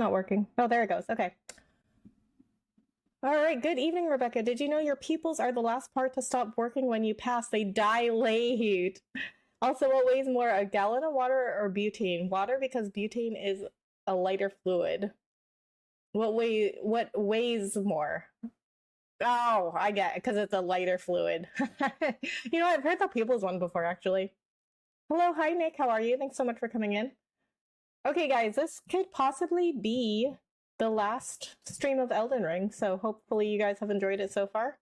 not working? Oh, there it goes. Okay. All right. Good evening, Rebecca. Did you know your pupils are the last part to stop working when you pass? They dilate. Also, what weighs more, a gallon of water or butane? Water, because butane is a lighter fluid. What weighs more? Oh, I get it, because it's a lighter fluid. You know, I've heard the pupils one before, actually. Hello, hi, Nick. How are you? Thanks so much for coming in. Okay, guys, this could possibly be the last stream of Elden Ring, so hopefully you guys have enjoyed it so far.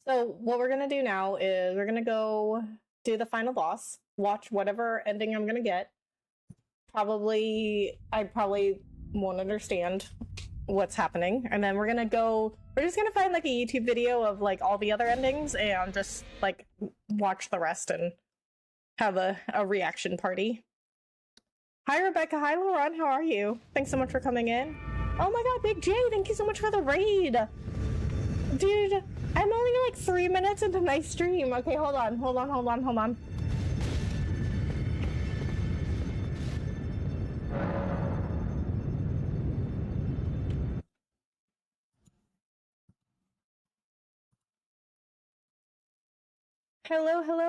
So what we're going to do now is we're going to go do the final boss, watch whatever ending I'm going to get. I probably won't understand what's happening, and then we're just going to find like a YouTube video of like all the other endings and just like watch the rest and have a reaction party. Hi, Rebecca. Hi, Lauren. How are you? Thanks so much for coming in. Oh my god, Big J, thank you so much for the raid. Dude, I'm only like 3 minutes into my stream. Okay, hold on. Hello.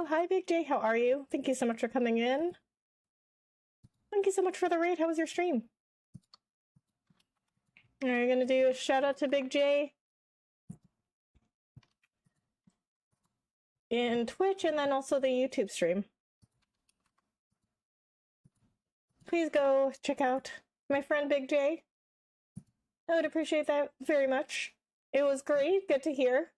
Hi, Big J. How are you? Thank you so much for coming in. Thank you so much for the raid. How was your stream? Are you gonna do a shout out to Big J in Twitch and then also the YouTube stream? Please go check out my friend Big J. I would appreciate that very much. It was great. Good to hear.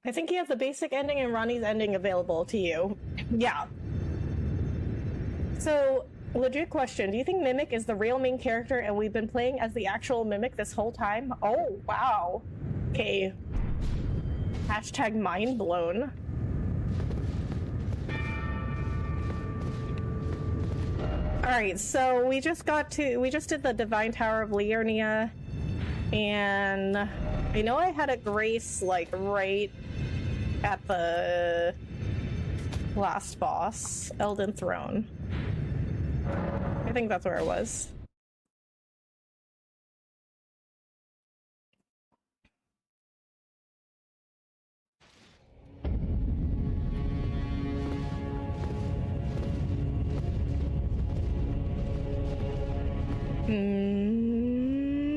I think you have the basic ending and Ronnie's ending available to you. Yeah. So, legit question. Do you think Mimic is the real main character and we've been playing as the actual Mimic this whole time? Oh, wow. Okay. Hashtag mind blown. Alright, so we just did the Divine Tower of Liurnia, and I know I had a grace, like, right at the last boss, Elden Throne. I think that's where it was.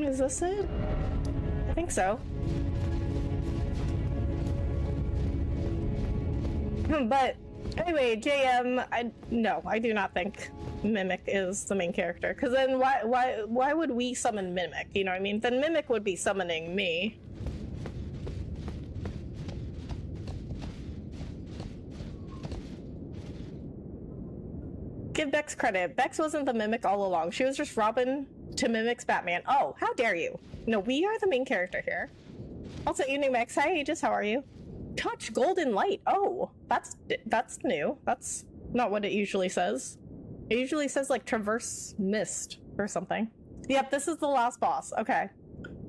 Is this it? I think so. But anyway, JM, no, I do not think Mimic is the main character. Because then why would we summon Mimic? You know what I mean? Then Mimic would be summoning me. Give Bex credit. Bex wasn't the Mimic all along. She was just Robin to Mimic's Batman. Oh, how dare you? No, we are the main character here. Also, evening Bex. Hi, Aegis. How are you? Touch golden light. Oh, that's new. That's not what it usually says. It usually says like traverse mist or something. Yep, this is the last boss. Okay.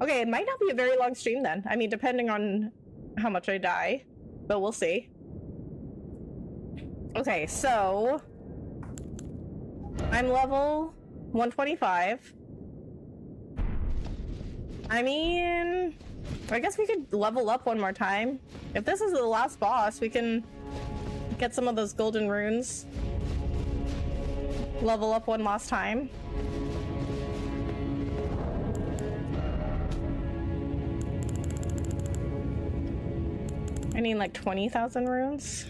Okay, it might not be a very long stream then. I mean, depending on how much I die, but we'll see. Okay, so I'm level 125. I mean, I guess we could level up one more time. If this is the last boss, we can get some of those golden runes. Level up one last time. I need like 20,000 runes.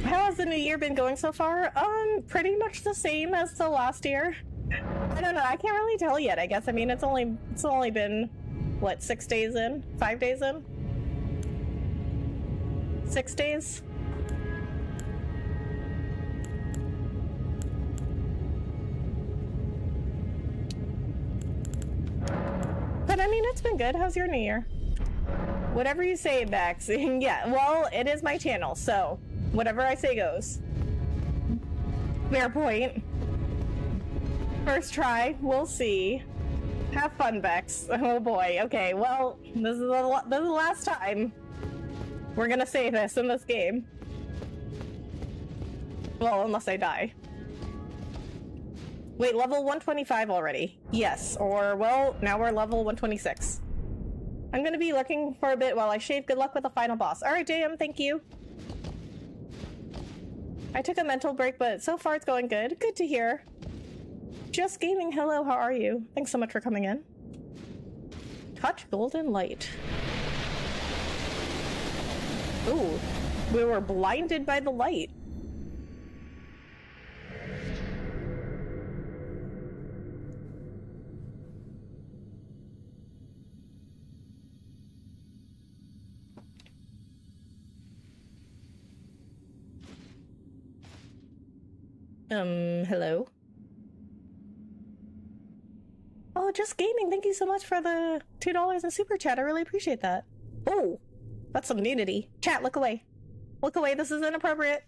How has the new year been going so far? Pretty much the same as the last year. I don't know, I can't really tell yet, I guess. I mean, it's only been, what, 6 days in? 5 days in? 6 days? But I mean, it's been good. How's your new year? Whatever you say, Bex. Yeah, well, it is my channel, so whatever I say goes. Fair point. First try, we'll see. Have fun, Bex. Oh boy. Okay, well, this is the last time we're gonna say this in this game. Well, unless I die. Wait, level 125 already? Yes, or, well, now we're level 126. I'm gonna be looking for a bit while I shave. Good luck with the final boss. Alright, JM, thank you. I took a mental break, but so far it's going good. Good to hear. Just Gaming, hello, how are you? Thanks so much for coming in. Touch golden light. Ooh, we were blinded by the light. Hello? Oh, Just Gaming, thank you so much for the $2 in Super Chat. I really appreciate that. Oh, that's some nudity. Chat, look away. Look away, this is inappropriate.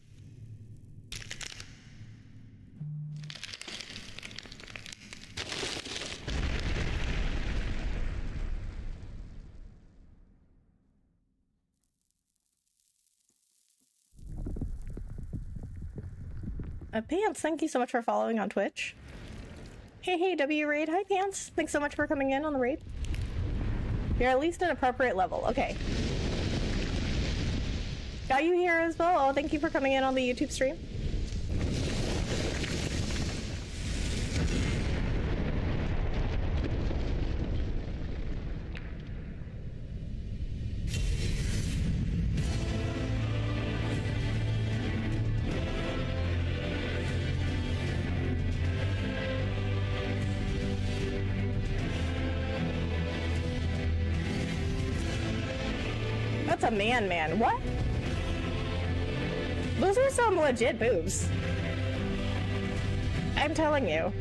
Pants, thank you so much for following on Twitch. Hey, W Raid. Hi, Pants. Thanks so much for coming in on the raid. You're at least an appropriate level. Okay. Got you here as well. Oh, thank you for coming in on the YouTube stream. That's a man. What? Those are some legit boobs. I'm telling you.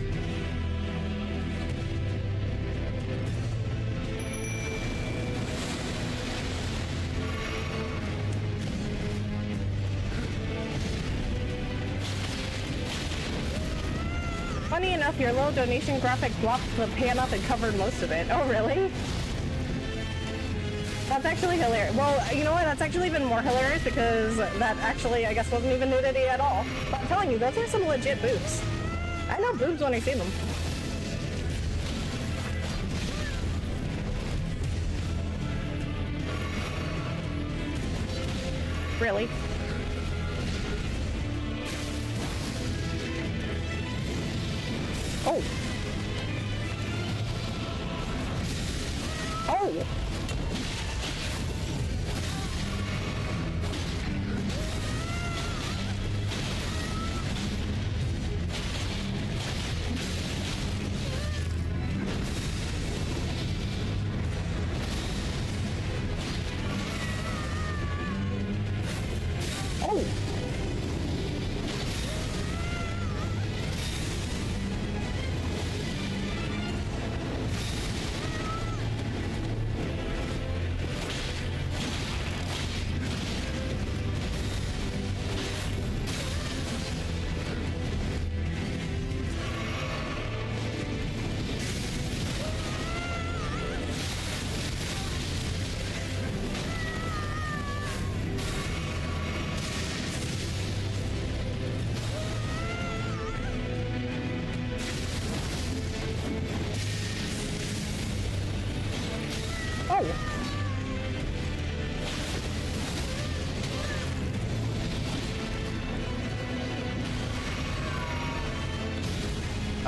Funny enough, your little donation graphic blocked the pan up and covered most of it. Oh, really? That's actually hilarious. Well, you know what? That's actually even more hilarious because that actually, I guess, wasn't even nudity at all. But I'm telling you, those are some legit boobs. I know boobs when I see them. Really? Oh. Oh.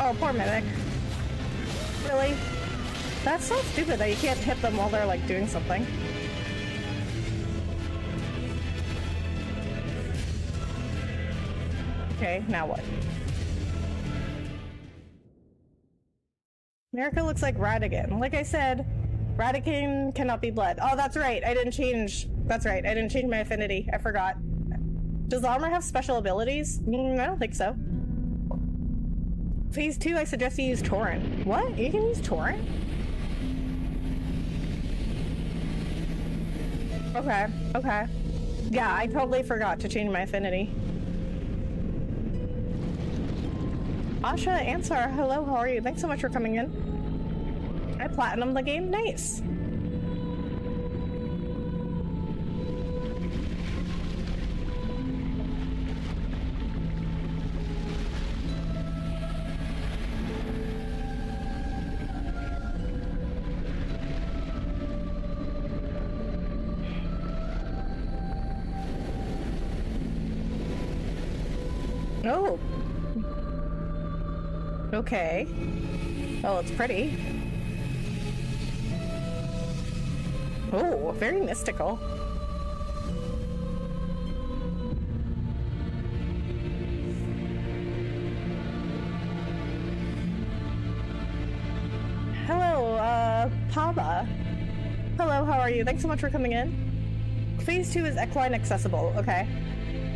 Oh, poor medic. Really? That's so stupid that you can't hit them while they're, like, doing something. Okay, now what? America looks like Radigan. Like I said, Radigan cannot be bled. Oh, that's right. I didn't change... That's right. I didn't change my affinity. I forgot. Does the armor have special abilities? I don't think so. Phase 2, I suggest you use Torrent. What? You can use Torrent? Okay, okay. Yeah, I totally forgot to change my affinity. Asha, Ansar, hello, how are you? Thanks so much for coming in. I platinumed the game. Nice. Oh. Okay. Oh, it's pretty. Oh, very mystical. Hello, Pava. Hello, how are you? Thanks so much for coming in. Phase 2 is equine accessible. Okay.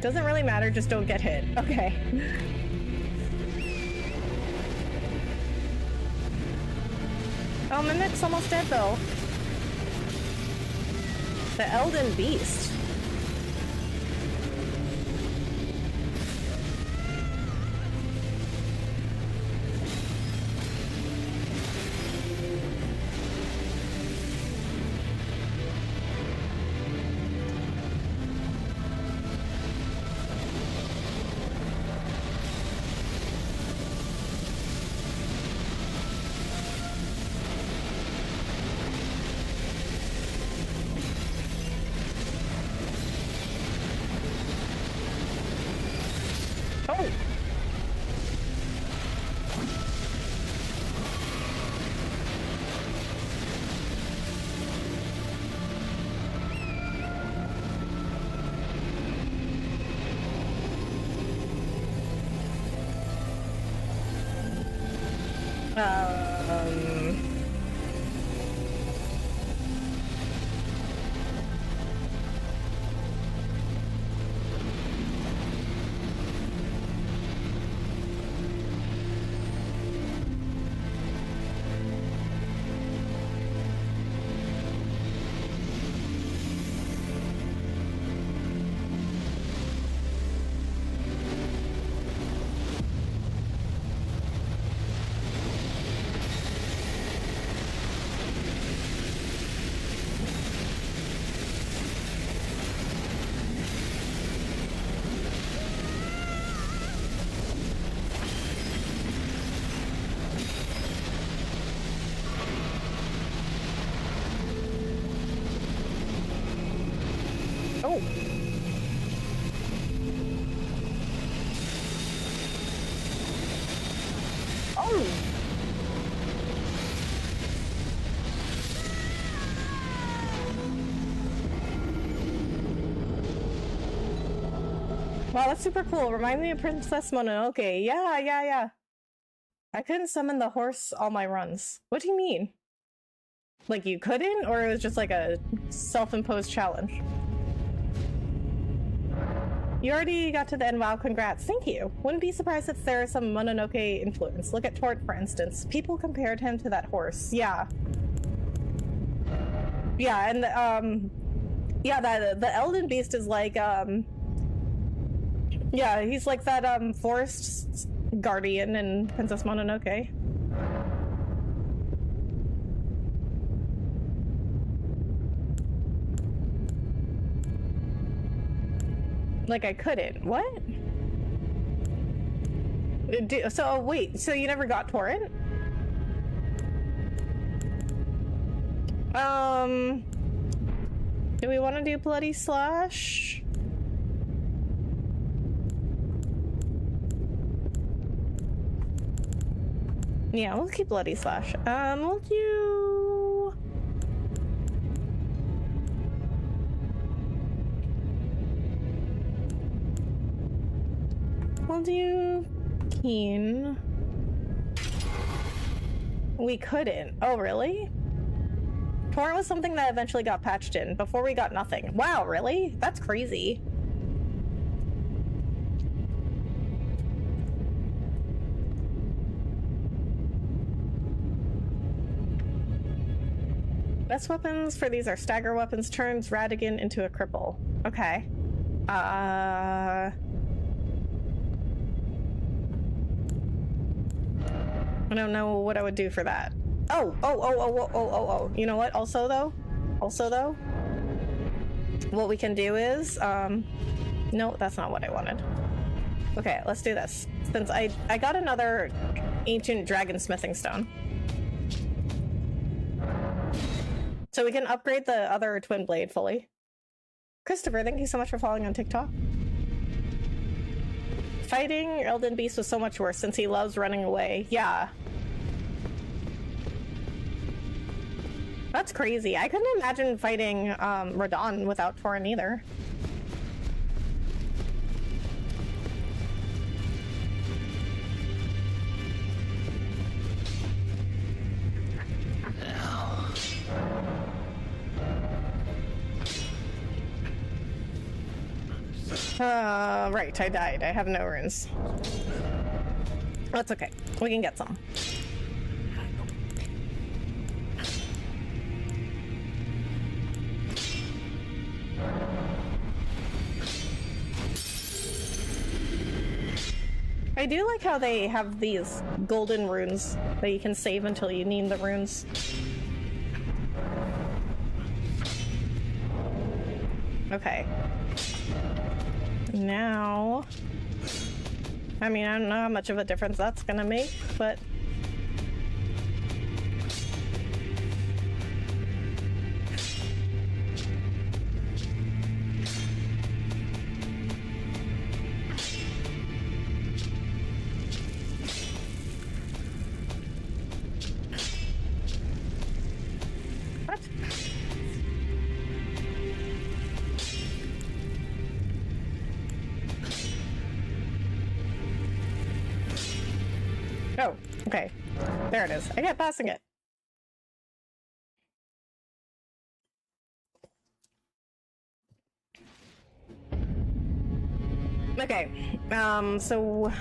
Doesn't really matter, just don't get hit. Okay. Oh, Mimic's almost dead, though. The Elden Beast. Oh! Um... Oh! Oh! Wow, that's super cool. Remind me of Princess Mononoke. Yeah. I couldn't summon the horse all my runs. What do you mean? Like you couldn't? Or it was just like a self-imposed challenge? You already got to the end. Wow, congrats. Thank you. Wouldn't be surprised if there is some Mononoke influence. Look at Tort, for instance. People compared him to that horse. Yeah. Yeah, and yeah, the Elden Beast is like yeah, he's like that forest guardian in Princess Mononoke. Like I couldn't. What? So wait, so you never got Torrent? Do we want to do Bloody Slash? Yeah, we'll keep Bloody Slash. We'll do... We'll do... Keen. We couldn't. Oh, really? Torrent was something that eventually got patched in. Before we got nothing. Wow, really? That's crazy. Best weapons for these are stagger weapons, turns Radigan into a cripple. Okay. I don't know what I would do for that. Oh. You know what? Also though, what we can do is, no, that's not what I wanted. Okay, let's do this. Since I got another ancient dragon smithing stone. So we can upgrade the other twin blade fully. Christopher, thank you so much for following on TikTok. Fighting Elden Beast was so much worse since he loves running away. Yeah. That's crazy. I couldn't imagine fighting Radon without Torin either. Right, I died. I have no runes. That's okay. We can get some. I do like how they have these golden runes that you can save until you need the runes. Okay. Now, I mean, I don't know how much of a difference that's gonna make, but what? Oh, okay. There it is. I kept passing it. Okay, so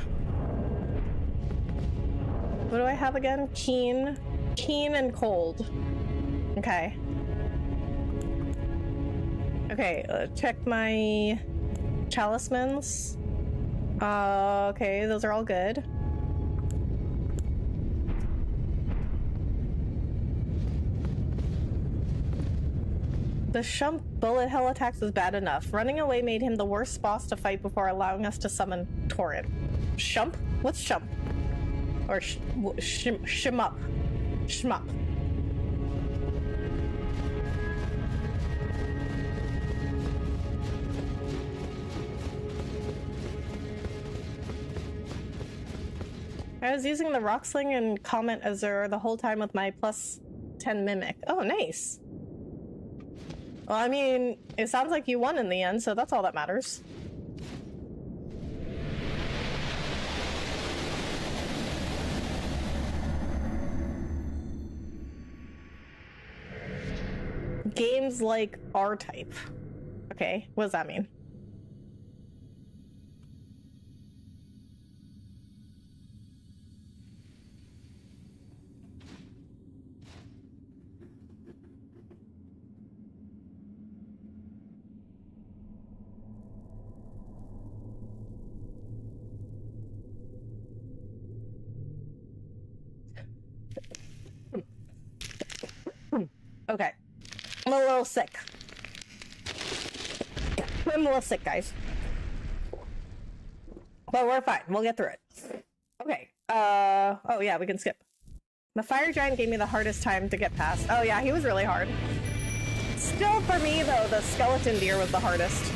what do I have again? Keen and cold. Okay. Okay, check my talismans. Okay, those are all good. The Shump bullet hell attacks was bad enough. Running away made him the worst boss to fight before allowing us to summon Torrid. Shump? What's Shump? Or Shmup? Shmup. I was using the Rock Sling and Comet Azure the whole time with my plus 10 Mimic. Oh, nice. Well, I mean, it sounds like you won in the end, so that's all that matters. Games like R-Type. Okay, what does that mean? Okay. I'm a little sick. I'm a little sick, guys. But we're fine. We'll get through it. Okay. Oh yeah, we can skip. The fire giant gave me the hardest time to get past. Oh yeah, he was really hard. Still, for me though, the skeleton deer was the hardest.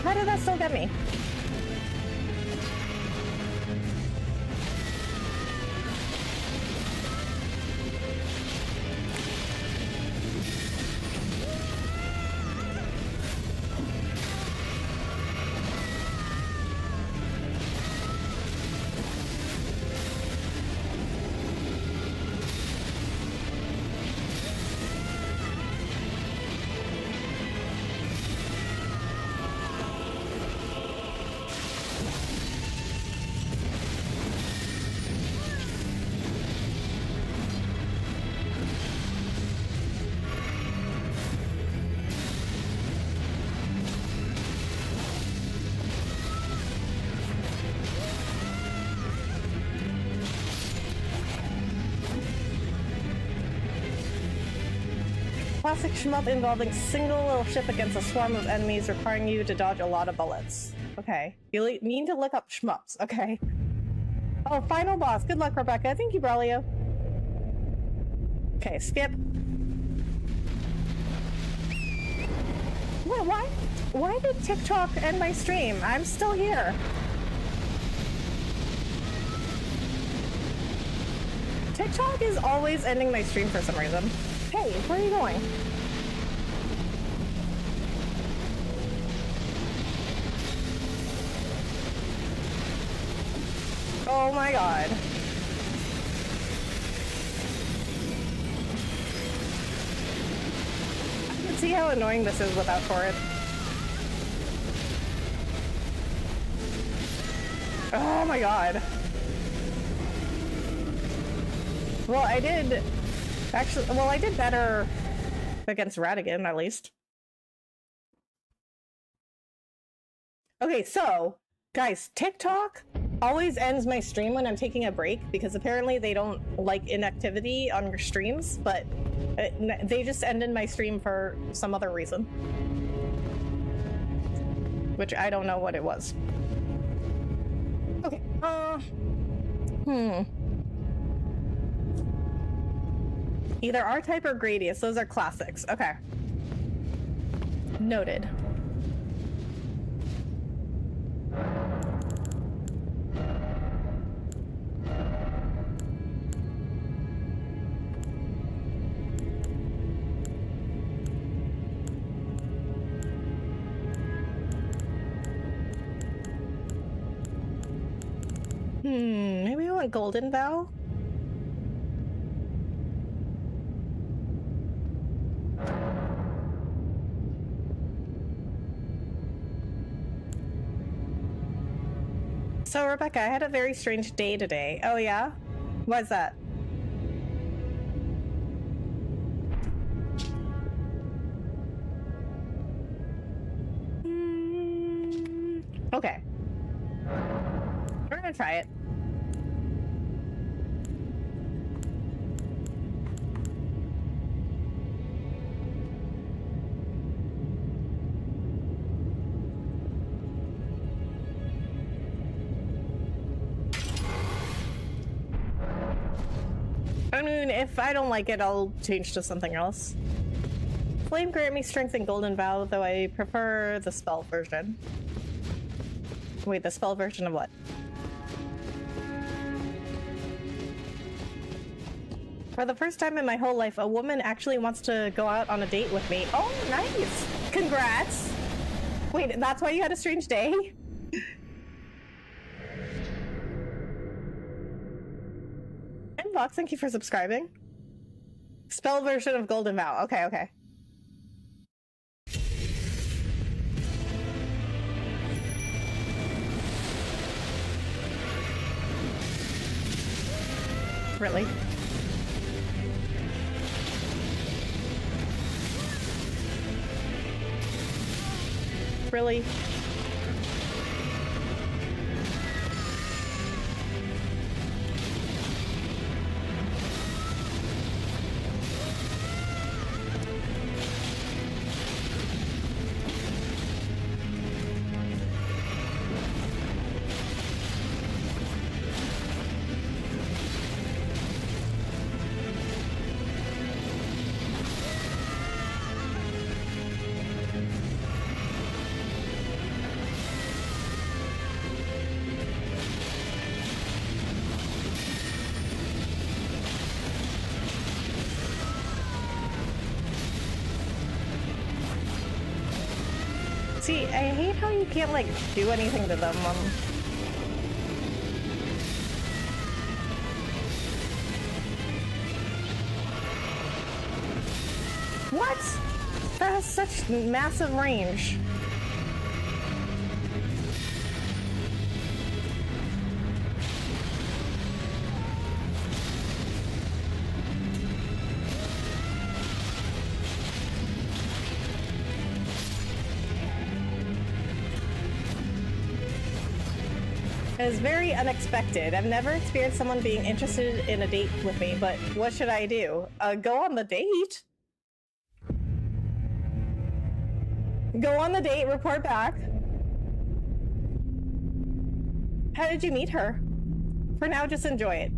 How did that still get me? classic shmup involving single little ship against a swarm of enemies requiring you to dodge a lot of bullets. Okay. You need to look up shmups. Okay. Oh, final boss. Good luck, Rebecca. Thank you, Braulio. Okay, skip. Wait, why did TikTok end my stream? I'm still here. TikTok is always ending my stream for some reason. Hey, where are you going? Oh my god. I can see how annoying this is without Torrid. Oh my god. Well, I did better against Radigan, at least. Okay, so, guys, TikTok always ends my stream when I'm taking a break because apparently they don't like inactivity on your streams, but they just ended my stream for some other reason. Which I don't know what it was. Okay, Either R-Type or Gradius, those are classics. Okay. Noted. Maybe I want Golden Vow? So, Rebecca, I had a very strange day today. Oh, yeah? What's that? Okay. We're gonna try it. I mean, if I don't like it, I'll change to something else. Flame grant me strength and Golden Vow, though I prefer the spell version. Wait, the spell version of what? For the first time in my whole life, a woman actually wants to go out on a date with me. Oh, nice! Congrats! Wait, that's why you had a strange day? Inbox, thank you for subscribing. Spell version of Golden Vow. Okay, okay. Really? Really? See, I hate how you can't, like, do anything to them. What? That has such massive range. It was very unexpected. I've never experienced someone being interested in a date with me, but what should I do? Go on the date? Go on the date, report back. How did you meet her? For now, just enjoy it.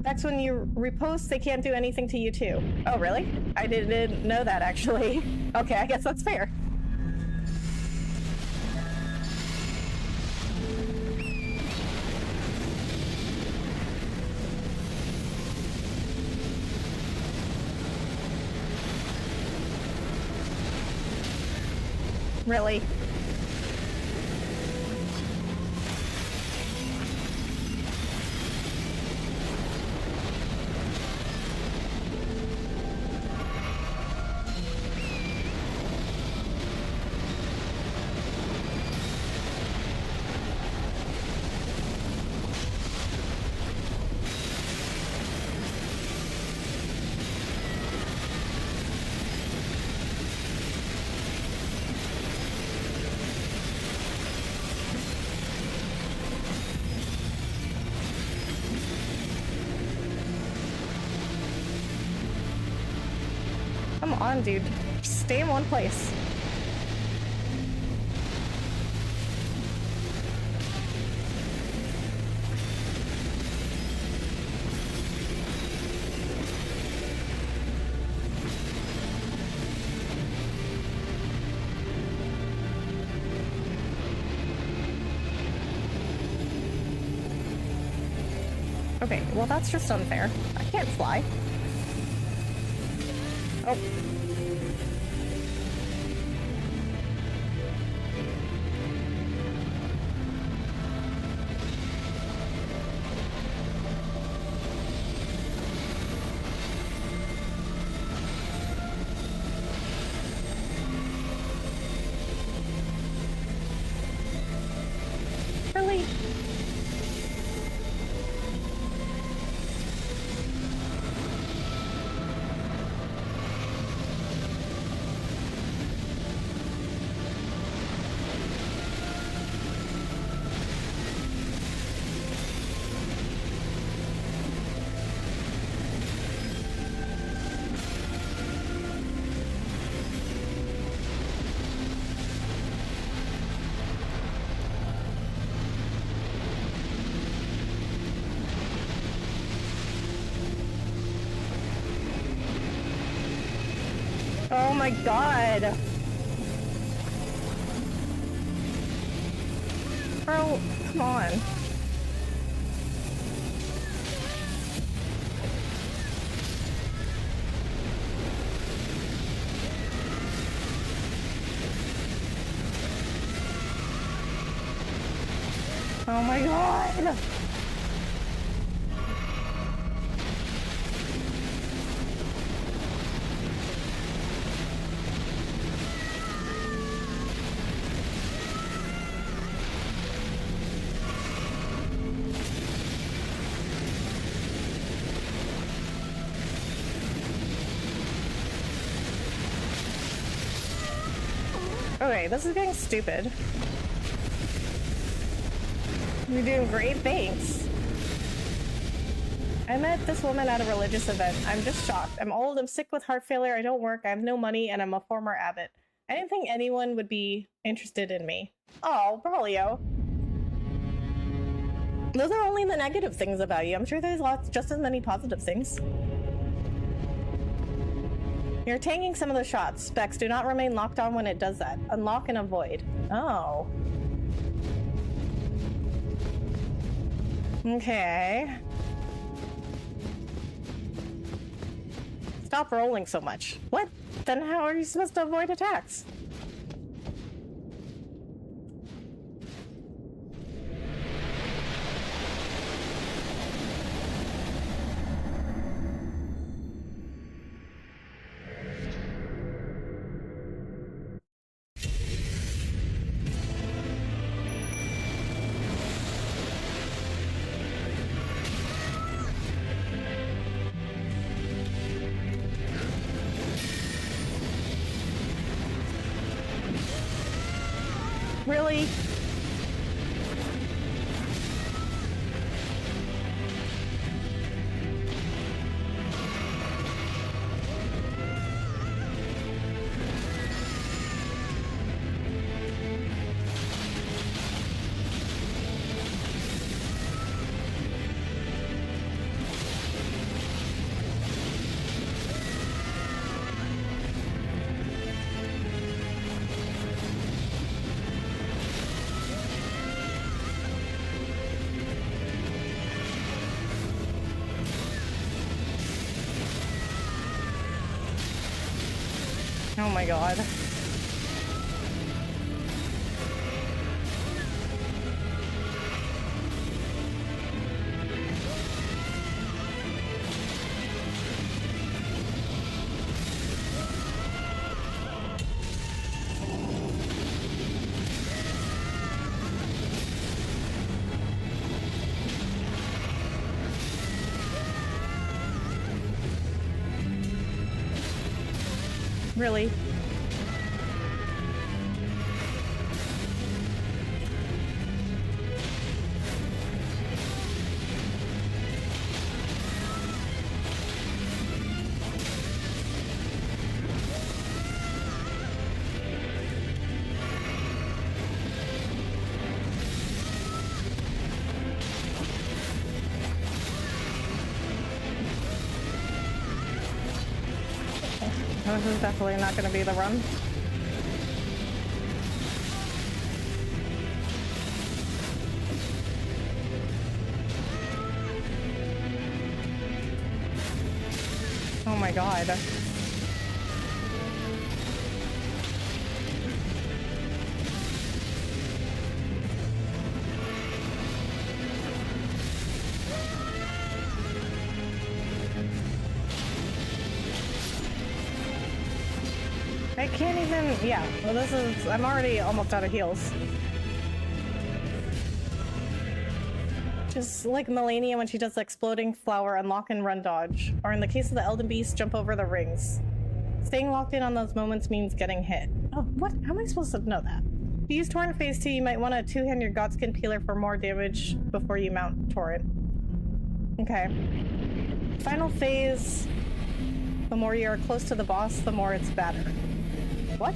That's when you repost, they can't do anything to you too. Oh, really? I didn't know that, actually. Okay, I guess that's fair. Really? Come on, dude. Just stay in one place. Okay, well that's just unfair. I can't fly. Oh. Really? Oh my god. Bro, come on. Oh my god. Okay, this is getting stupid. You're doing great, thanks. I met this woman at a religious event. I'm just shocked. I'm old, I'm sick with heart failure, I don't work, I have no money, and I'm a former abbot. I didn't think anyone would be interested in me. Oh, Braulio. Those are only the negative things about you. I'm sure there's just as many positive things. You're taking some of the shots. Specs, do not remain locked on when it does that. Unlock and avoid. Oh. Okay. Stop rolling so much. What? Then how are you supposed to avoid attacks? Really? Oh my god. Really? This is definitely not going to be the run. Oh my god. I can't even, yeah, well this is, I'm already almost out of heals. Just like Melania when she does the exploding flower unlock and run dodge, or in the case of the Elden Beast, jump over the rings. Staying locked in on those moments means getting hit. Oh, what? How am I supposed to know that? If you use Torrent phase 2, you might want to two-hand your Godskin Peeler for more damage before you mount Torrent. Okay. Final phase, the more you are close to the boss, the more it's better. What?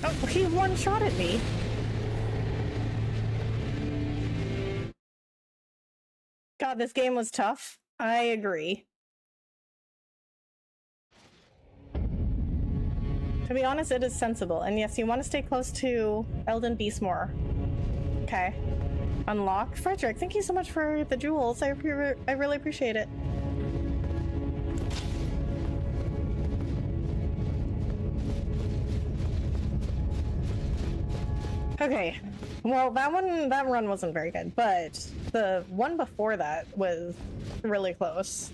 Oh, he one-shot at me. God, this game was tough. I agree. To be honest, it is sensible. And yes, you want to stay close to Elden Beast more. Okay. Unlock. Frederick, thank you so much for the jewels. I really appreciate it. Okay. Well, that run wasn't very good, but the one before that was really close.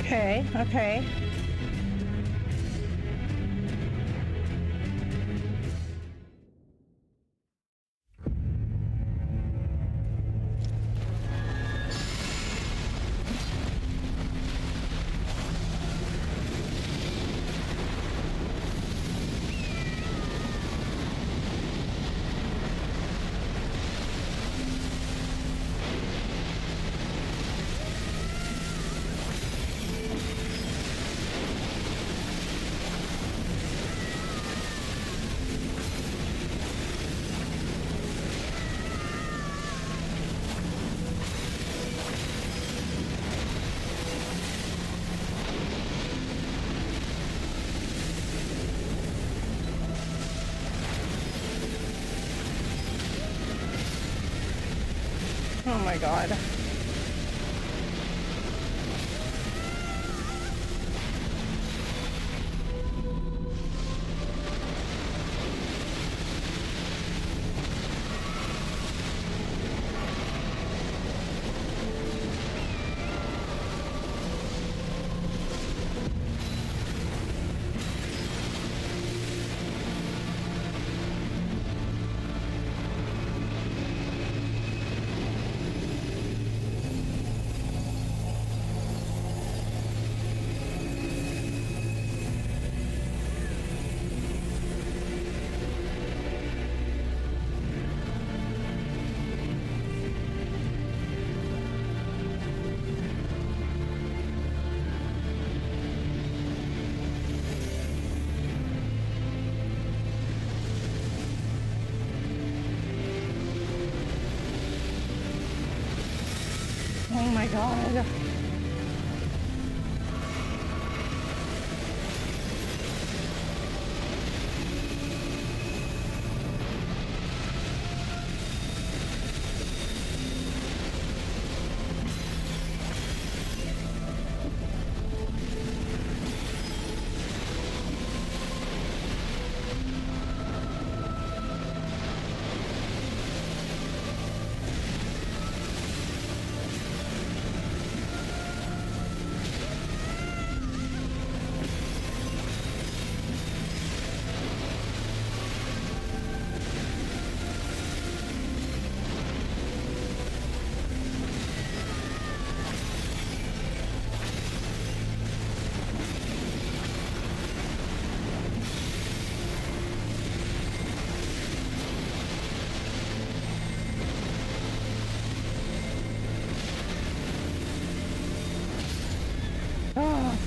Okay, okay. Oh my god. Oh my god. Oh.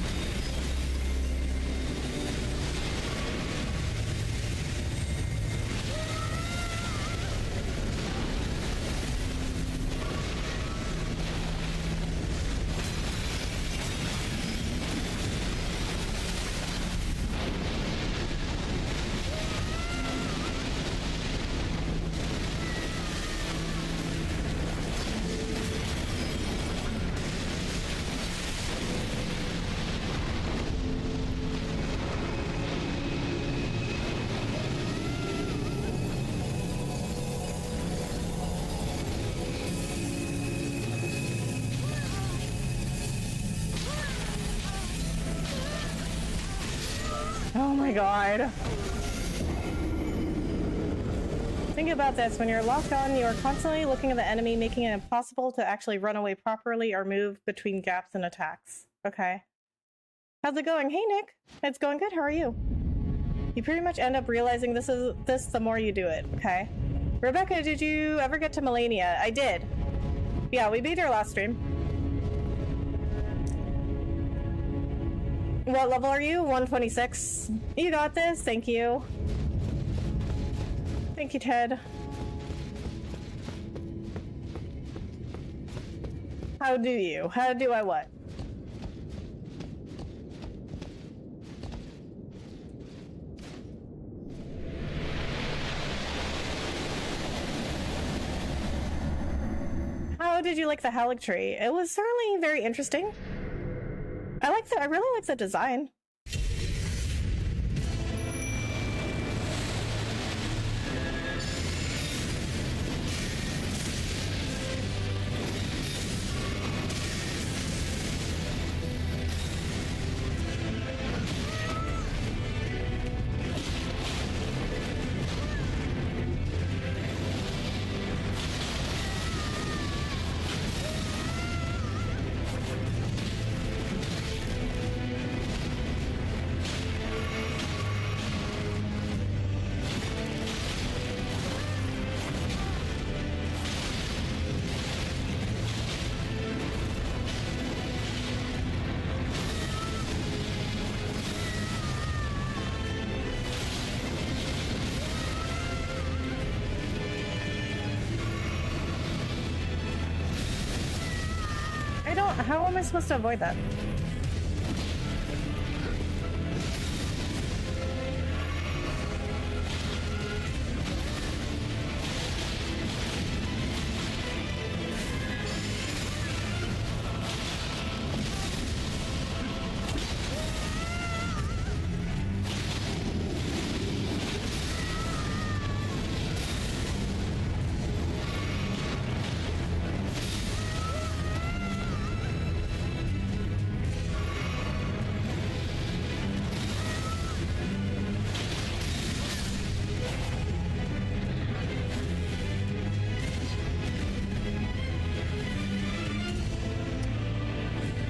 Oh my god. Think about this. When you're locked on, you are constantly looking at the enemy, making it impossible to actually run away properly or move between gaps and attacks. Okay. How's it going? Hey, Nick. It's going good. How are you? You pretty much end up realizing this the more you do it. Okay. Rebecca, did you ever get to Melania? I did. Yeah, we beat her last stream. What level are you? 126. You got this. Thank you. Thank you, Ted. How do you? How do I what? How did you like the Halleck tree? It was certainly very interesting. I really like the design. How am I supposed to avoid that?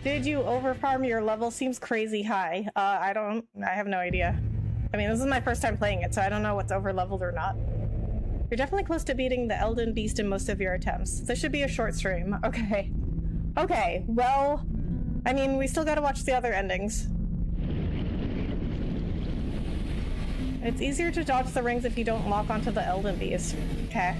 Did you overfarm? Your level seems crazy high. I have no idea. I mean, this is my first time playing it, so I don't know what's over-leveled or not. You're definitely close to beating the Elden Beast in most of your attempts. This should be a short stream. Okay. Okay, well, I mean, we still gotta watch the other endings. It's easier to dodge the rings if you don't lock onto the Elden Beast. Okay.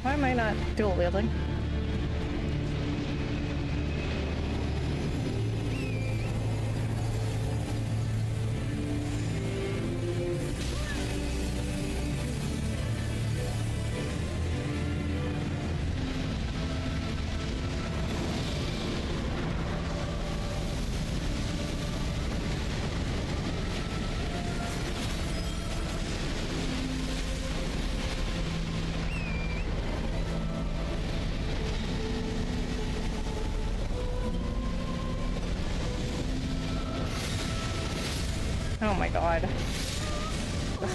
Why am I not dual wielding? Oh my god. Ugh.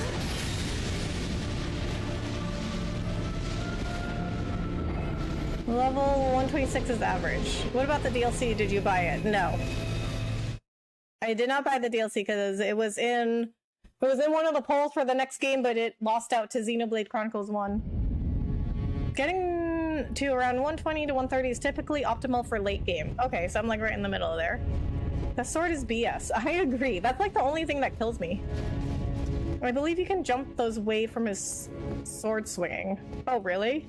Level 126 is average. What about the DLC? Did you buy it? No. I did not buy the DLC because it was in one of the polls for the next game, but it lost out to Xenoblade Chronicles 1. Getting to around 120 to 130 is typically optimal for late game. Okay, so I'm like right in the middle of there. The sword is BS. I agree. That's like the only thing that kills me. I believe you can jump those away from his sword swinging. Oh, really?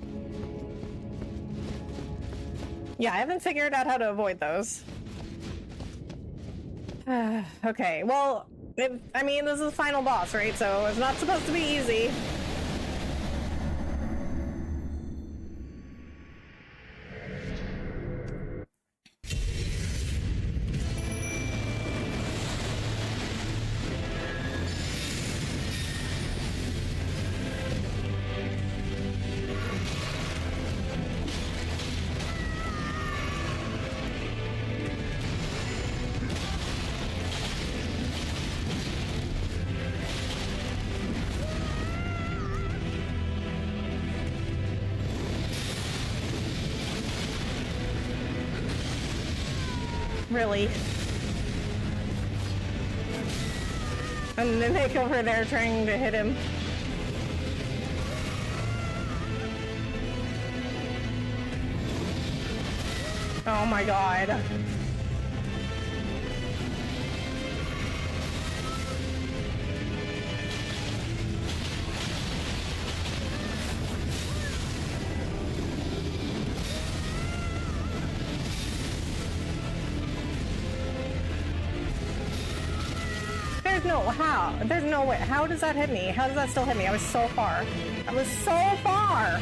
Yeah, I haven't figured out how to avoid those. Okay, well, I mean, this is the final boss, right? So it's not supposed to be easy. Really. And then they over there trying to hit him. Oh my god. There's no, how? There's no way. How does that hit me? How does that still hit me? I was so far. I was so far!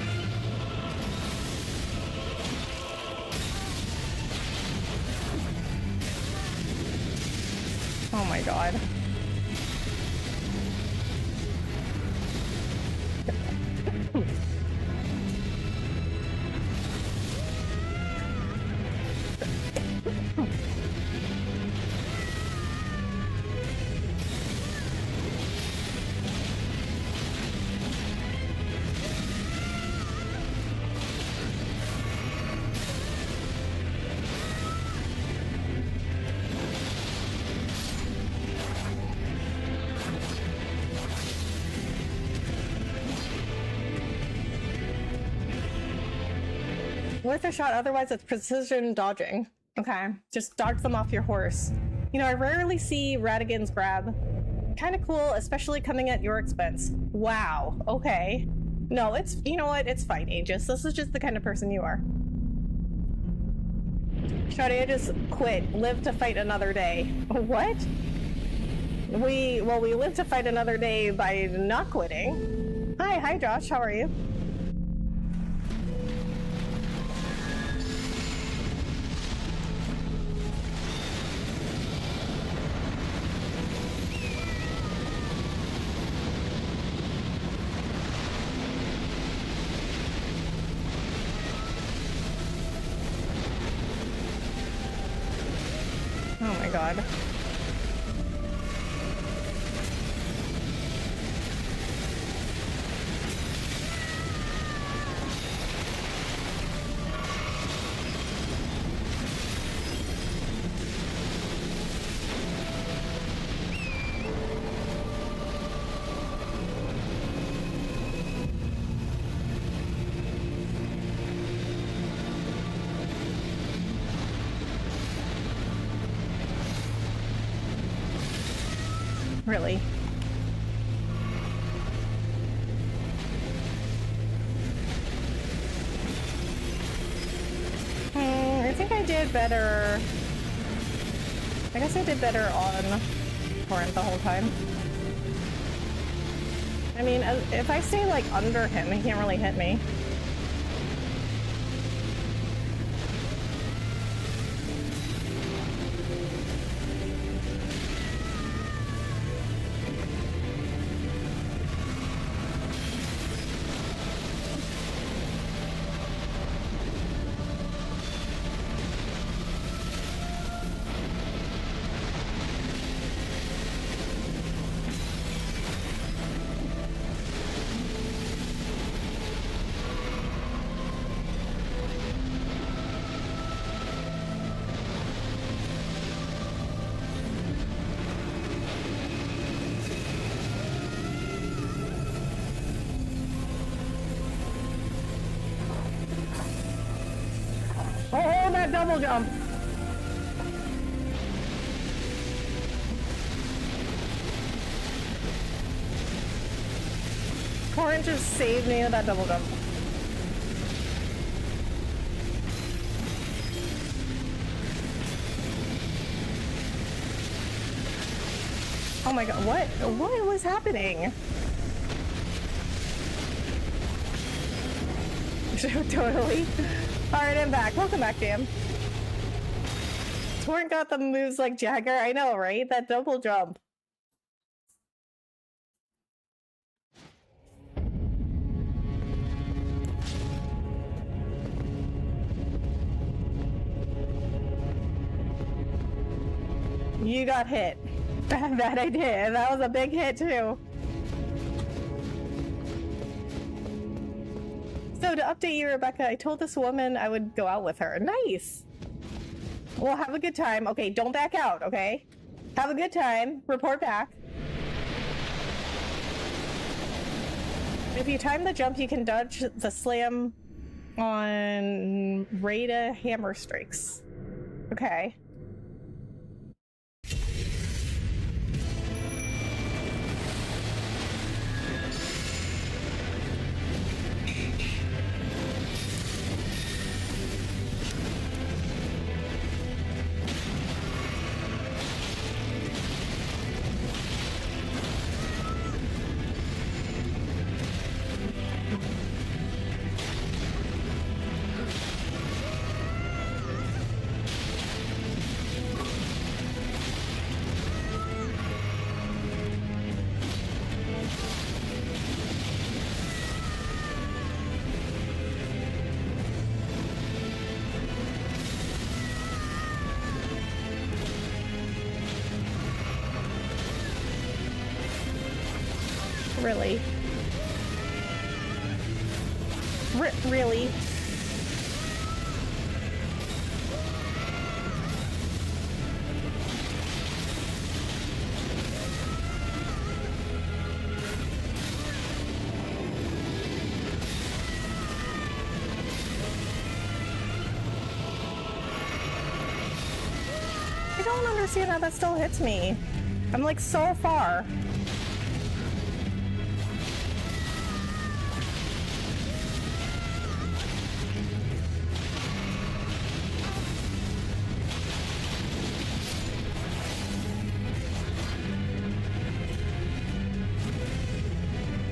Oh my god. Worth a shot, otherwise it's precision dodging. Okay, just dodge them off your horse. You know, I rarely see Radigan's grab. Kind of cool, especially coming at your expense. Wow, okay. No, it's, you know what, it's fine, Aegis. This is just the kind of person you are. Shawty, I just quit. Live to fight another day. What? We live to fight another day by not quitting. Hi Josh, how are you? Oh my god. Really? I think I did better. I guess I did better on Torrent the whole time. I mean, if I stay like under him, he can't really hit me. Oh, that double jump! Torrent just saved me with that double jump. Oh my god, what was happening? Totally. Alright, I'm back. Welcome back, Jam. Torrent got the moves like Jagger. I know, right? That double jump. You got hit. That I did. That was a big hit, too. So to update you, Rebecca, I told this woman I would go out with her. Nice! Well, have a good time. Okay, don't back out, okay? Have a good time. Report back. If you time the jump, you can dodge the slam on Rada hammer strikes. Okay. Really? Really? I don't understand how that still hits me. I'm like so far.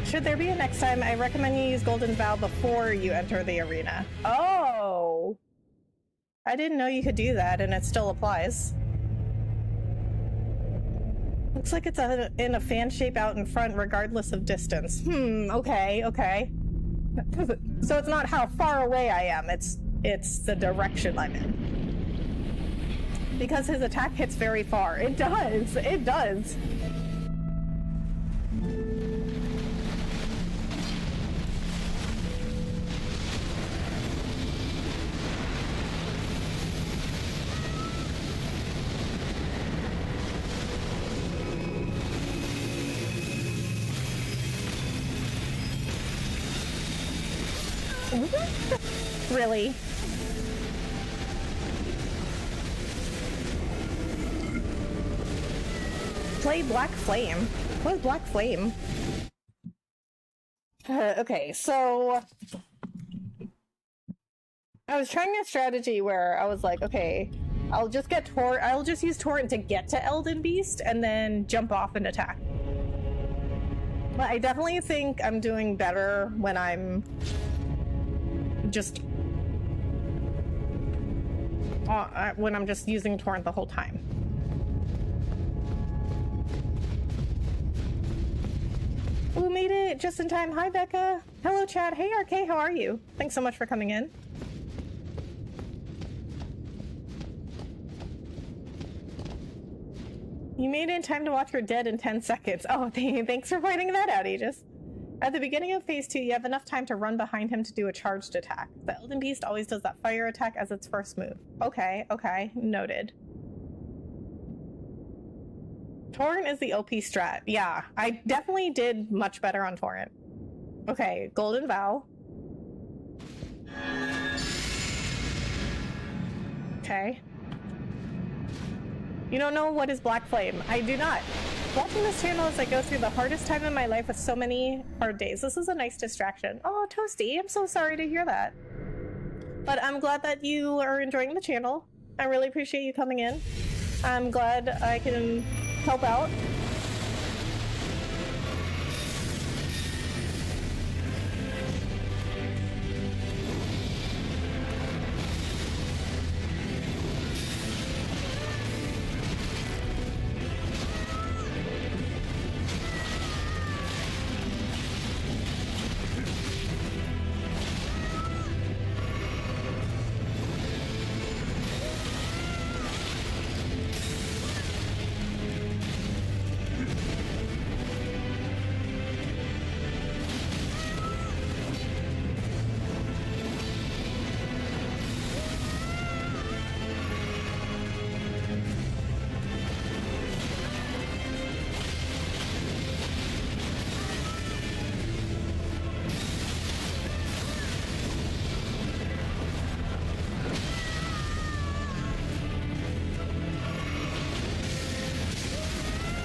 Should there be a next time, I recommend you use Golden Vow before you enter the arena. Oh! I didn't know you could do that, and it still applies. Looks like it's in a fan shape out in front, regardless of distance. Okay, okay. So it's not how far away I am, it's the direction I'm in. Because his attack hits very far. It does! It does! Really? Play Black Flame. What is Black Flame? Okay, so I was trying a strategy where I was like, okay, I'll just use Torrent to get to Elden Beast and then jump off and attack. But I definitely think I'm doing better when I'm just using Torrent the whole time. Who made it just in time? Hi, Becca. Hello, Chad. Hey, RK, how are you? Thanks so much for coming in. You made it in time to watch her dead in 10 seconds. Oh, thanks for pointing that out, Aegis. At the beginning of phase 2, you have enough time to run behind him to do a charged attack. The Elden Beast always does that fire attack as its first move. Okay, okay, noted. Torrent is the OP strat. Yeah, I definitely did much better on Torrent. Okay, Golden Vow. Okay. You don't know what is Black Flame. I do not. Watching this channel as I go through the hardest time in my life with so many hard days. This is a nice distraction. Oh, Toasty, I'm so sorry to hear that. But I'm glad that you are enjoying the channel. I really appreciate you coming in. I'm glad I can help out.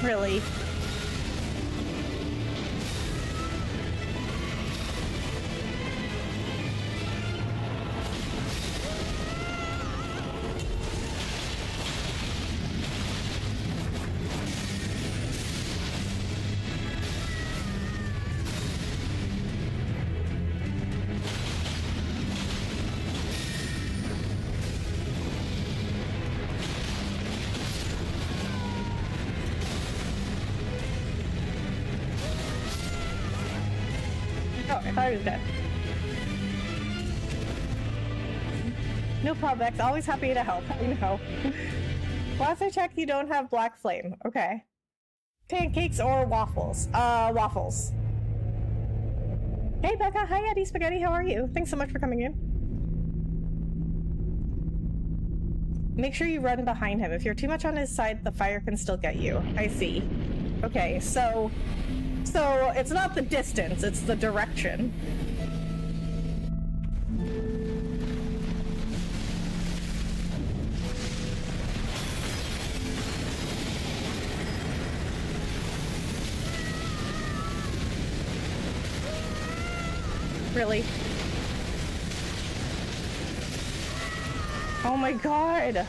Really? Oh, I thought he was dead. No problem, X. Always happy to help. You know. Last I checked, you don't have Black Flame. Okay. Pancakes or waffles? Waffles. Hey Becca, hi Eddie Spaghetti, how are you? Thanks so much for coming in. Make sure you run behind him. If you're too much on his side, the fire can still get you. I see. Okay, so it's not the distance, it's the direction. Really? Oh my god!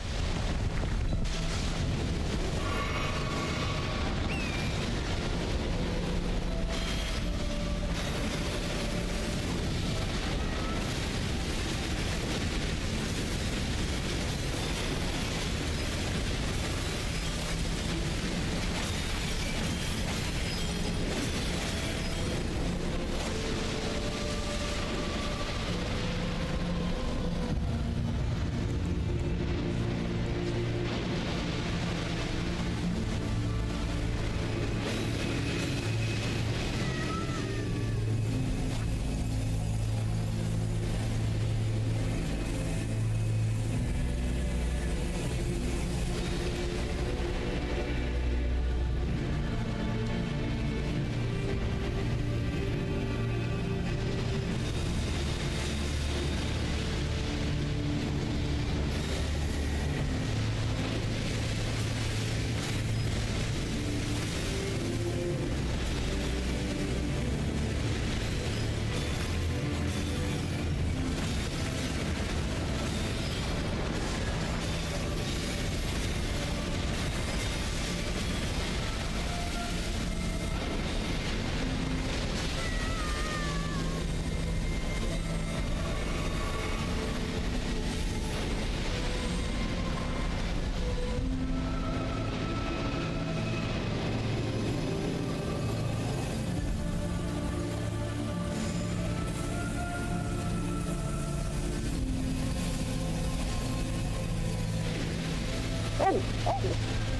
Oh!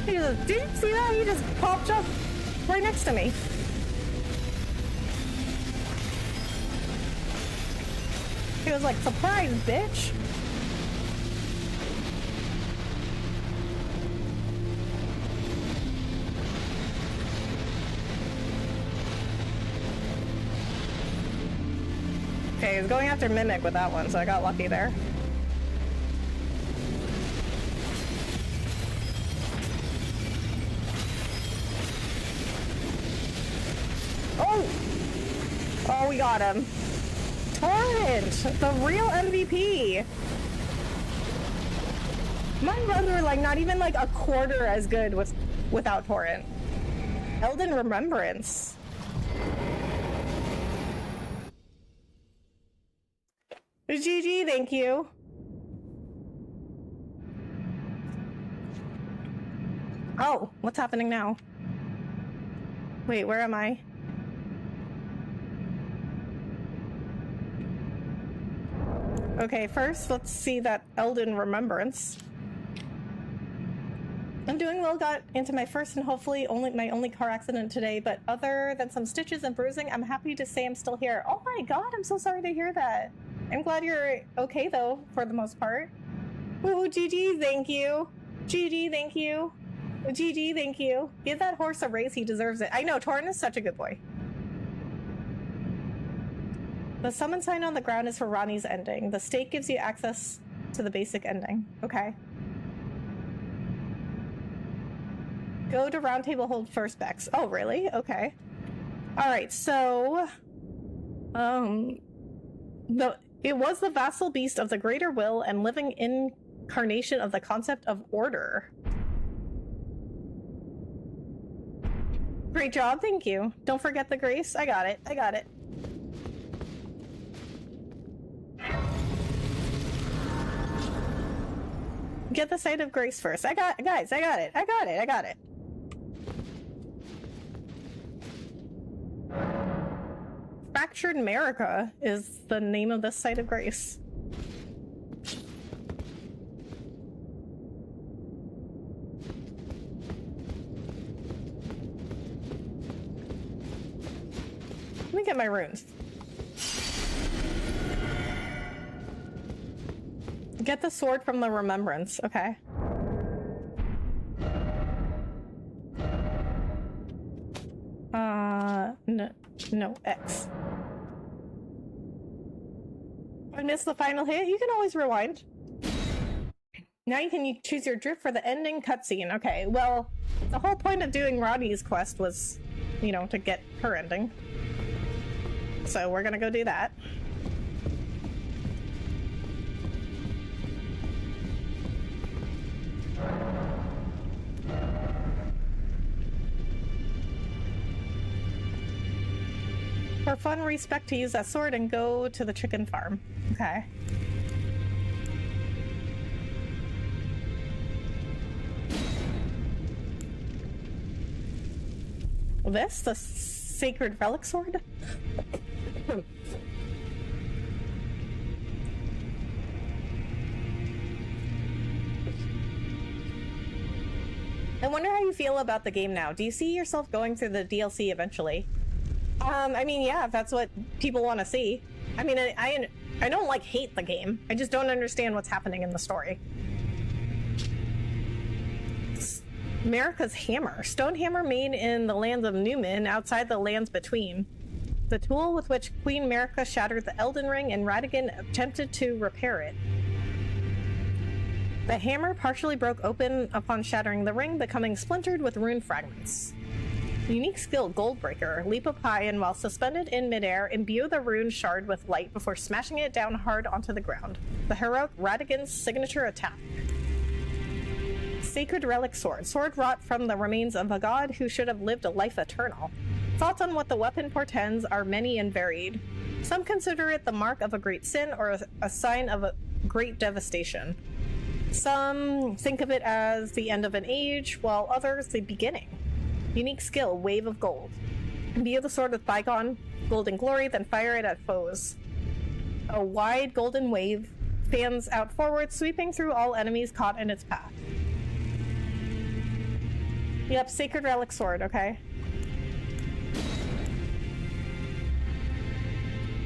Did you see that? He just popped up right next to me. He was like, surprise, bitch! Okay, he was going after Mimic with that one, so I got lucky there. Oh, we got him. Torrent, the real MVP. My runs were like not even like a quarter as good without Torrent. Elden Remembrance. GG, thank you. Oh, what's happening now? Wait, where am I? Okay, first, let's see that Elden Remembrance. I'm doing well, got into my first and hopefully my only car accident today, but other than some stitches and bruising, I'm happy to say I'm still here. Oh my god, I'm so sorry to hear that. I'm glad you're okay, though, for the most part. Ooh, GG, thank you. GG, thank you. GG, thank you. Give that horse a race, he deserves it. I know, Torrent is such a good boy. The summon sign on the ground is for Ronnie's ending. The stake gives you access to the basic ending. Okay. Go to round table, hold first, Bex. Oh, really? Okay. Alright, so... It was the vassal beast of the greater will and living incarnation of the concept of order. Great job, thank you. Don't forget the grace. I got it. I got it. Get the site of grace first. Guys, I got it. I got it. I got it. Fractured America is the name of this site of grace. Let me get my runes. Get the sword from the remembrance. Okay. No, X. I missed the final hit. You can always rewind. Now you can choose your drift for the ending cutscene. Okay, well, the whole point of doing Roddy's quest was, you know, to get her ending. So we're gonna go do that. For fun, respect to use that sword and go to the chicken farm. Okay. This? The sacred relic sword? I wonder how you feel about the game now. Do you see yourself going through the DLC eventually? I mean, yeah, if that's what people want to see. I mean, I don't, like, hate the game. I just don't understand what's happening in the story. Marika's hammer. Stone hammer made in the lands of Newman, outside the lands between. The tool with which Queen Marika shattered the Elden Ring and Radagon attempted to repair it. The hammer partially broke open upon shattering the ring, becoming splintered with rune fragments. Unique skill, Goldbreaker. Leap up high and while suspended in midair, imbue the rune shard with light before smashing it down hard onto the ground. The heroic Radagon's signature attack. Sacred Relic Sword. Sword wrought from the remains of a god who should have lived a life eternal. Thoughts on what the weapon portends are many and varied. Some consider it the mark of a great sin or a sign of a great devastation. Some think of it as the end of an age, while others the beginning. Unique skill, Wave of Gold. Imbue the sword with bygone golden glory, then fire it at foes. A wide golden wave fans out forward, sweeping through all enemies caught in its path. Yep, Sacred Relic Sword, okay.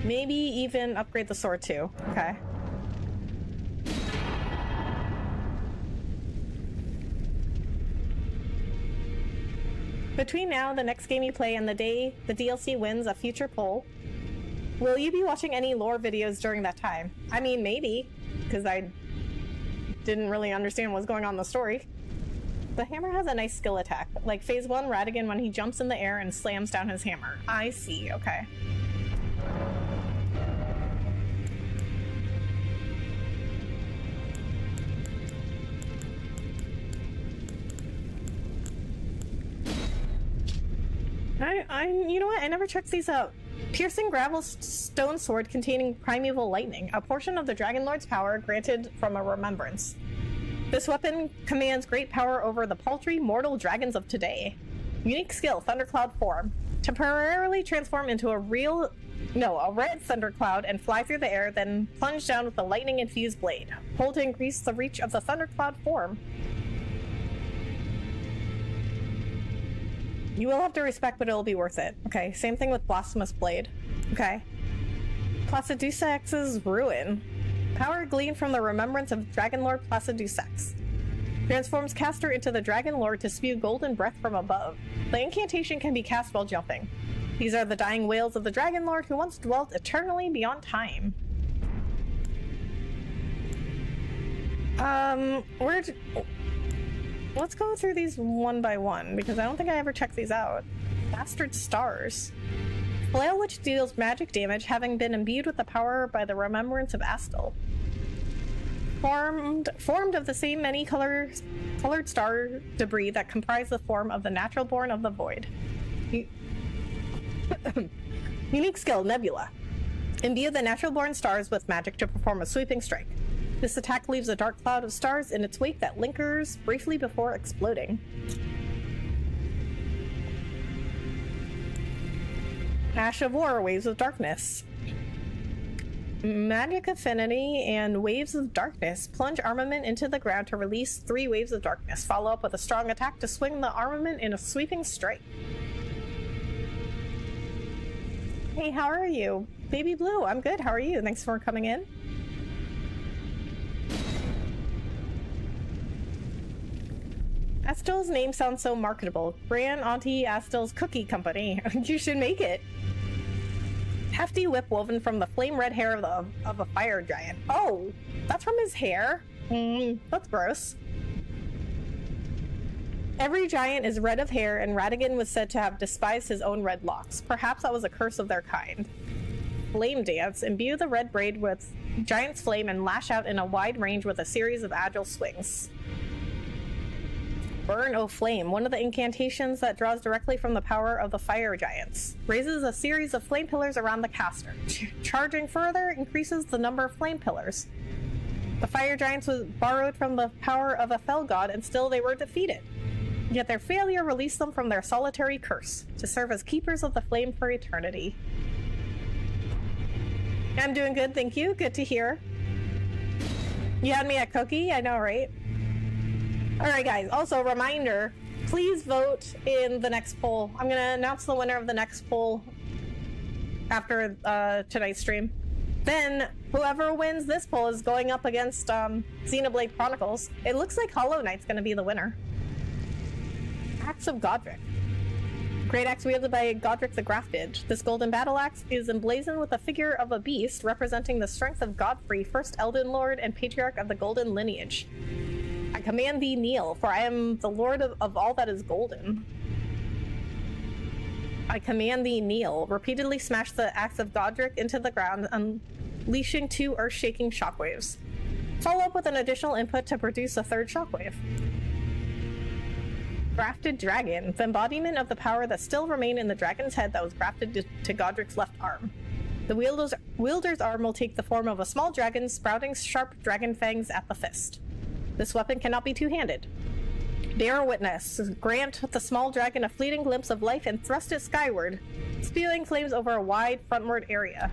Maybe even upgrade the sword too, okay. Between now, the next game you play, and the day the DLC wins a future poll, will you be watching any lore videos during that time? I mean, maybe, because I didn't really understand what's going on in the story. The hammer has a nice skill attack, like Phase 1 Radagon when he jumps in the air and slams down his hammer. I see, okay. You know what? I never checked these out. Piercing gravel stone sword containing primeval lightning, a portion of the Dragon Lord's power granted from a remembrance. This weapon commands great power over the paltry mortal dragons of today. Unique skill, Thundercloud form. Temporarily transform into a red thundercloud and fly through the air, then plunge down with a lightning-infused blade. Hold to increase the reach of the Thundercloud form. You will have to respect, but it'll be worth it. Okay, same thing with Blasphemous Blade. Okay. Placidusex's Ruin. Power gleaned from the remembrance of Dragon Lord Placidusex. Transforms caster into the Dragon Lord to spew golden breath from above. The incantation can be cast while jumping. These are the dying wails of the Dragon Lord who once dwelt eternally beyond time. Let's go through these one by one, because I don't think I ever checked these out. Bastard Stars. Flail which deals magic damage, having been imbued with the power by the remembrance of Astel. Formed of the same many-colored star debris that comprise the form of the natural born of the void. Unique skill, Nebula. Imbue the natural born stars with magic to perform a sweeping strike. This attack leaves a dark cloud of stars in its wake that lingers briefly before exploding. Ash of War, Waves of Darkness. Magic Affinity and Waves of Darkness. Plunge armament into the ground to release 3 waves of darkness. Follow up with a strong attack to swing the armament in a sweeping strike. Hey, how are you? Baby Blue, I'm good. How are you? Thanks for coming in. Astil's name sounds so marketable. Grand Auntie Astil's Cookie Company. You should make it. Hefty whip woven from the flame red hair of a fire giant. Oh, that's from his hair? That's gross. Every giant is red of hair, and Radigan was said to have despised his own red locks. Perhaps that was a curse of their kind. Flame dance. Imbue the red braid with giant's flame and lash out in a wide range with a series of agile swings. Burn, O Flame, one of the incantations that draws directly from the power of the fire giants. Raises a series of flame pillars around the caster. Charging further increases the number of flame pillars. The fire giants was borrowed from the power of a fell god, and still they were defeated. Yet their failure released them from their solitary curse, to serve as keepers of the flame for eternity. I'm doing good, thank you. Good to hear. You had me at Cookie? I know, right? Alright guys, also a reminder, please vote in the next poll. I'm gonna announce the winner of the next poll after tonight's stream. Then, whoever wins this poll is going up against Xenoblade Chronicles. It looks like Hollow Knight's gonna be the winner. Axe of Godric. Great axe wielded by Godric the Grafted. This golden battle axe is emblazoned with a figure of a beast representing the strength of Godfrey, first Elden Lord and Patriarch of the Golden Lineage. I command thee kneel, for I am the Lord of all that is golden. I command thee kneel. Repeatedly smash the axe of Godric into the ground, unleashing 2 earth-shaking shockwaves. Follow up with an additional input to produce a 3rd shockwave. Grafted Dragon, the embodiment of the power that still remained in the dragon's head that was grafted to Godric's left arm. The wielder's arm will take the form of a small dragon, sprouting sharp dragon fangs at the fist. This weapon cannot be two-handed. Bear witness. Grant the small dragon a fleeting glimpse of life and thrust it skyward, spewing flames over a wide frontward area.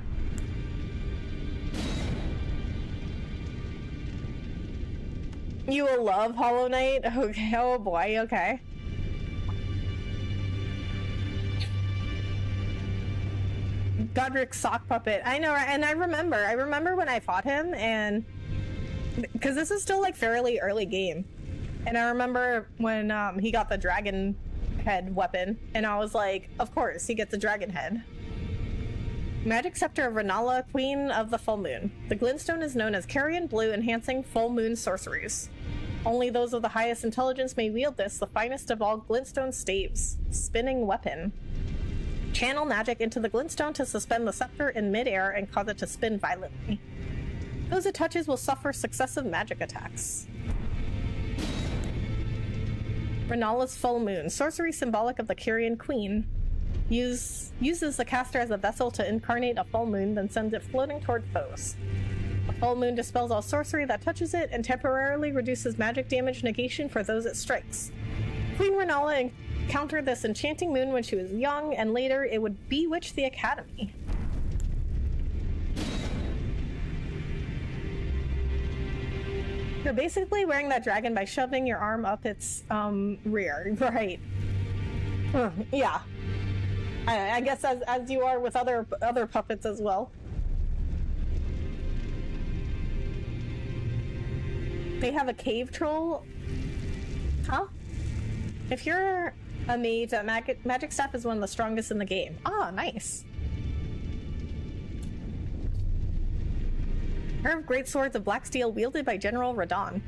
You will love Hollow Knight? Okay, oh boy, okay. Godric's sock puppet. I know, and I remember when I fought him, and because this is still like fairly early game, and I remember when he got the dragon head weapon, and I was like, of course he gets a dragon head. Magic Scepter of Renala, Queen of the Full Moon. The glintstone is known as Carrion Blue, enhancing full moon sorceries. Only those of the highest intelligence may wield this, the finest of all glintstone staves. Spinning weapon. Channel magic into the glintstone to suspend the scepter in midair and cause it to spin violently. Those it touches will suffer successive magic attacks. Renala's Full Moon. Sorcery symbolic of the Carrion Queen. Uses the caster as a vessel to incarnate a full moon, then sends it floating toward foes. A full moon dispels all sorcery that touches it and temporarily reduces magic damage negation for those it strikes. Queen Renala encountered this enchanting moon when she was young, and later it would bewitch the academy. You're basically wearing that dragon by shoving your arm up its rear, right? Yeah. I guess as you are with other puppets as well. They have a cave troll? Huh? If you're a mage, magic staff is one of the strongest in the game. Ah, nice. Pair of great swords of black steel wielded by General Radon.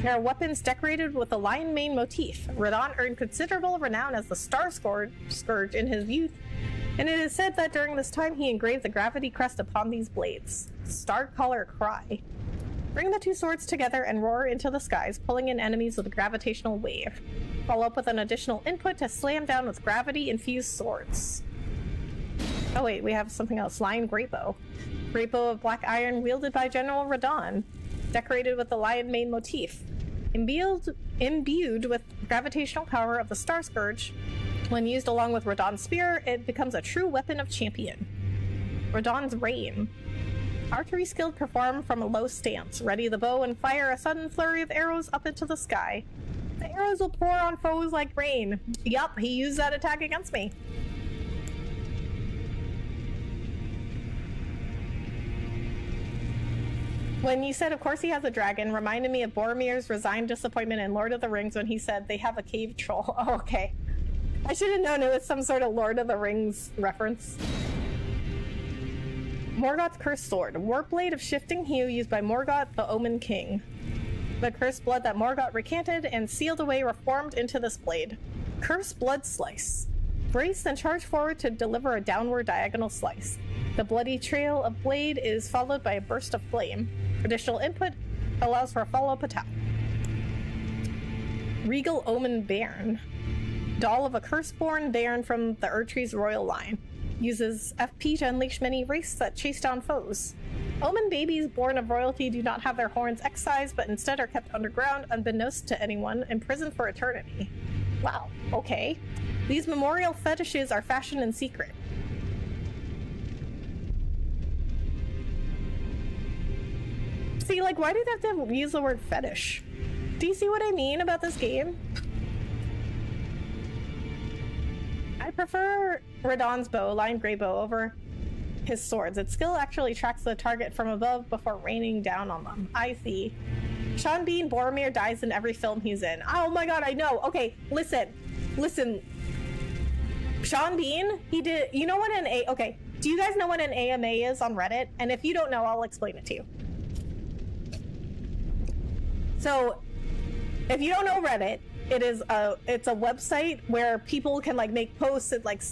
Pair of weapons decorated with a lion mane motif. Radon earned considerable renown as the Star Scourge in his youth, and it is said that during this time he engraved the gravity crest upon these blades. Starcaller Cry. Bring the 2 swords together and roar into the skies, pulling in enemies with a gravitational wave. Follow up with an additional input to slam down with gravity-infused swords. Oh wait, we have something else. Lion Greatbow. Greatbow of black iron wielded by General Radon, decorated with the lion mane motif. Imbued with gravitational power of the Star Scourge, when used along with Radon's spear, it becomes a true weapon of champion. Radon's Rain. Archery skill performed from a low stance. Ready the bow and fire a sudden flurry of arrows up into the sky. The arrows will pour on foes like rain. Yup, he used that attack against me. When you said, of course he has a dragon, reminded me of Boromir's resigned disappointment in Lord of the Rings when he said they have a cave troll. Oh, okay. I should have known it was some sort of Lord of the Rings reference. Morgoth's cursed sword. Warp blade of shifting hue used by Morgoth, the Omen King. The cursed blood that Morgoth recanted and sealed away reformed into this blade. Cursed blood slice. Brace, then charge forward to deliver a downward diagonal slice. The bloody trail of blade is followed by a burst of flame. Additional input allows for a follow-up attack. Regal Omen Bairn. Doll of a curse-born bairn from the Erdtree's royal line. Uses FP to unleash many wraiths that chase down foes. Omen babies born of royalty do not have their horns excised, but instead are kept underground, unbeknownst to anyone, imprisoned for eternity. Wow, okay. These memorial fetishes are fashioned in secret. See, like, why do they have to use the word fetish? Do you see what I mean about this game? I prefer Radon's bow, Lion Grey bow, over his swords. Its skill actually tracks the target from above before raining down on them. I see. Sean Bean Boromir dies in every film he's in. Oh my god, I know. Okay, listen. Sean Bean, he did... You know what an Okay, do you guys know what an AMA is on Reddit? And if you don't know, I'll explain it to you. So, if you don't know Reddit, it's a website where people can like make posts and like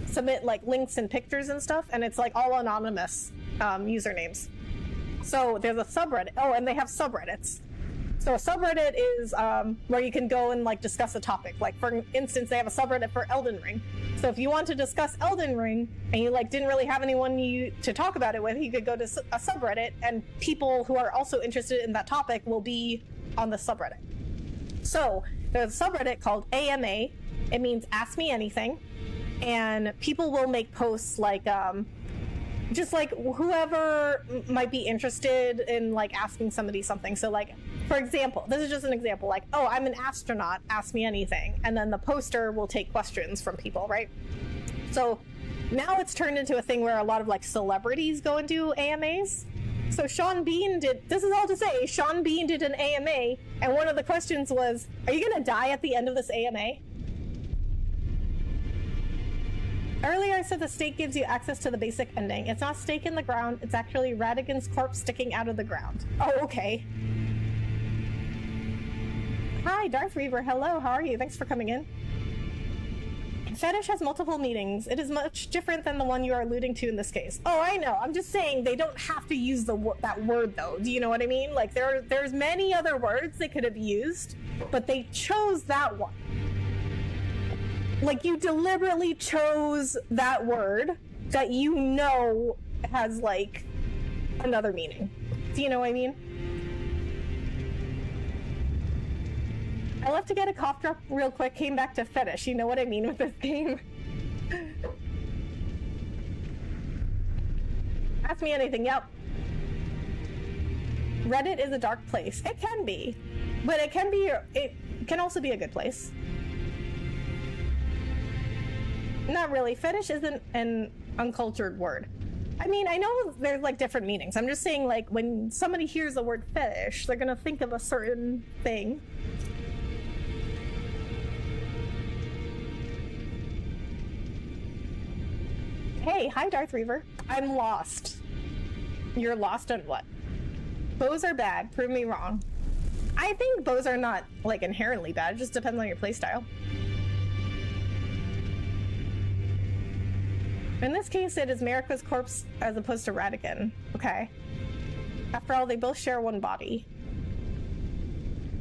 submit like links and pictures and stuff, and it's like all anonymous usernames. So there's a subreddit. Oh, and they have subreddits. So a subreddit is where you can go and like discuss a topic. Like for instance, they have a subreddit for Elden Ring. So if you want to discuss Elden Ring and you like didn't really have anyone to talk about it with, you could go to a subreddit, and people who are also interested in that topic will be on the subreddit. So there's a subreddit called AMA. It means Ask Me Anything, and people will make posts like just like whoever might be interested in like asking somebody something. So like, for example, this is just an example, like, oh, I'm an astronaut, ask me anything. And then the poster will take questions from people, right? So now it's turned into a thing where a lot of like celebrities go and do AMAs. So Sean Bean this is all to say, Sean Bean did an AMA, and one of the questions was, are you gonna die at the end of this AMA? Earlier I said the stake gives you access to the basic ending. It's not stake in the ground, it's actually Radigan's corpse sticking out of the ground. Oh, okay. Hi, Darth Reaver, hello, how are you? Thanks for coming in. Fetish has multiple meanings. It is much different than the one you are alluding to in this case. Oh, I know, I'm just saying they don't have to use that word though. Do you know what I mean? Like there's many other words they could have used, but they chose that one. Like, you deliberately chose that word that you know has, like, another meaning. Do you know what I mean? I left to get a cough drop real quick, came back to fetish. You know what I mean with this game? Ask me anything, yep. Reddit is a dark place. It can be. But it can also be a good place. Not really. Fetish isn't an uncultured word. I mean, I know there's like different meanings. I'm just saying, like, when somebody hears the word fetish, they're gonna think of a certain thing. Hey, hi Darth Reaver. I'm lost. You're lost on what? Bows are bad. Prove me wrong. I think bows are not, like, inherently bad. It just depends on your playstyle. In this case, it is Marika's corpse as opposed to Radigan. Okay. After all, they both share one body.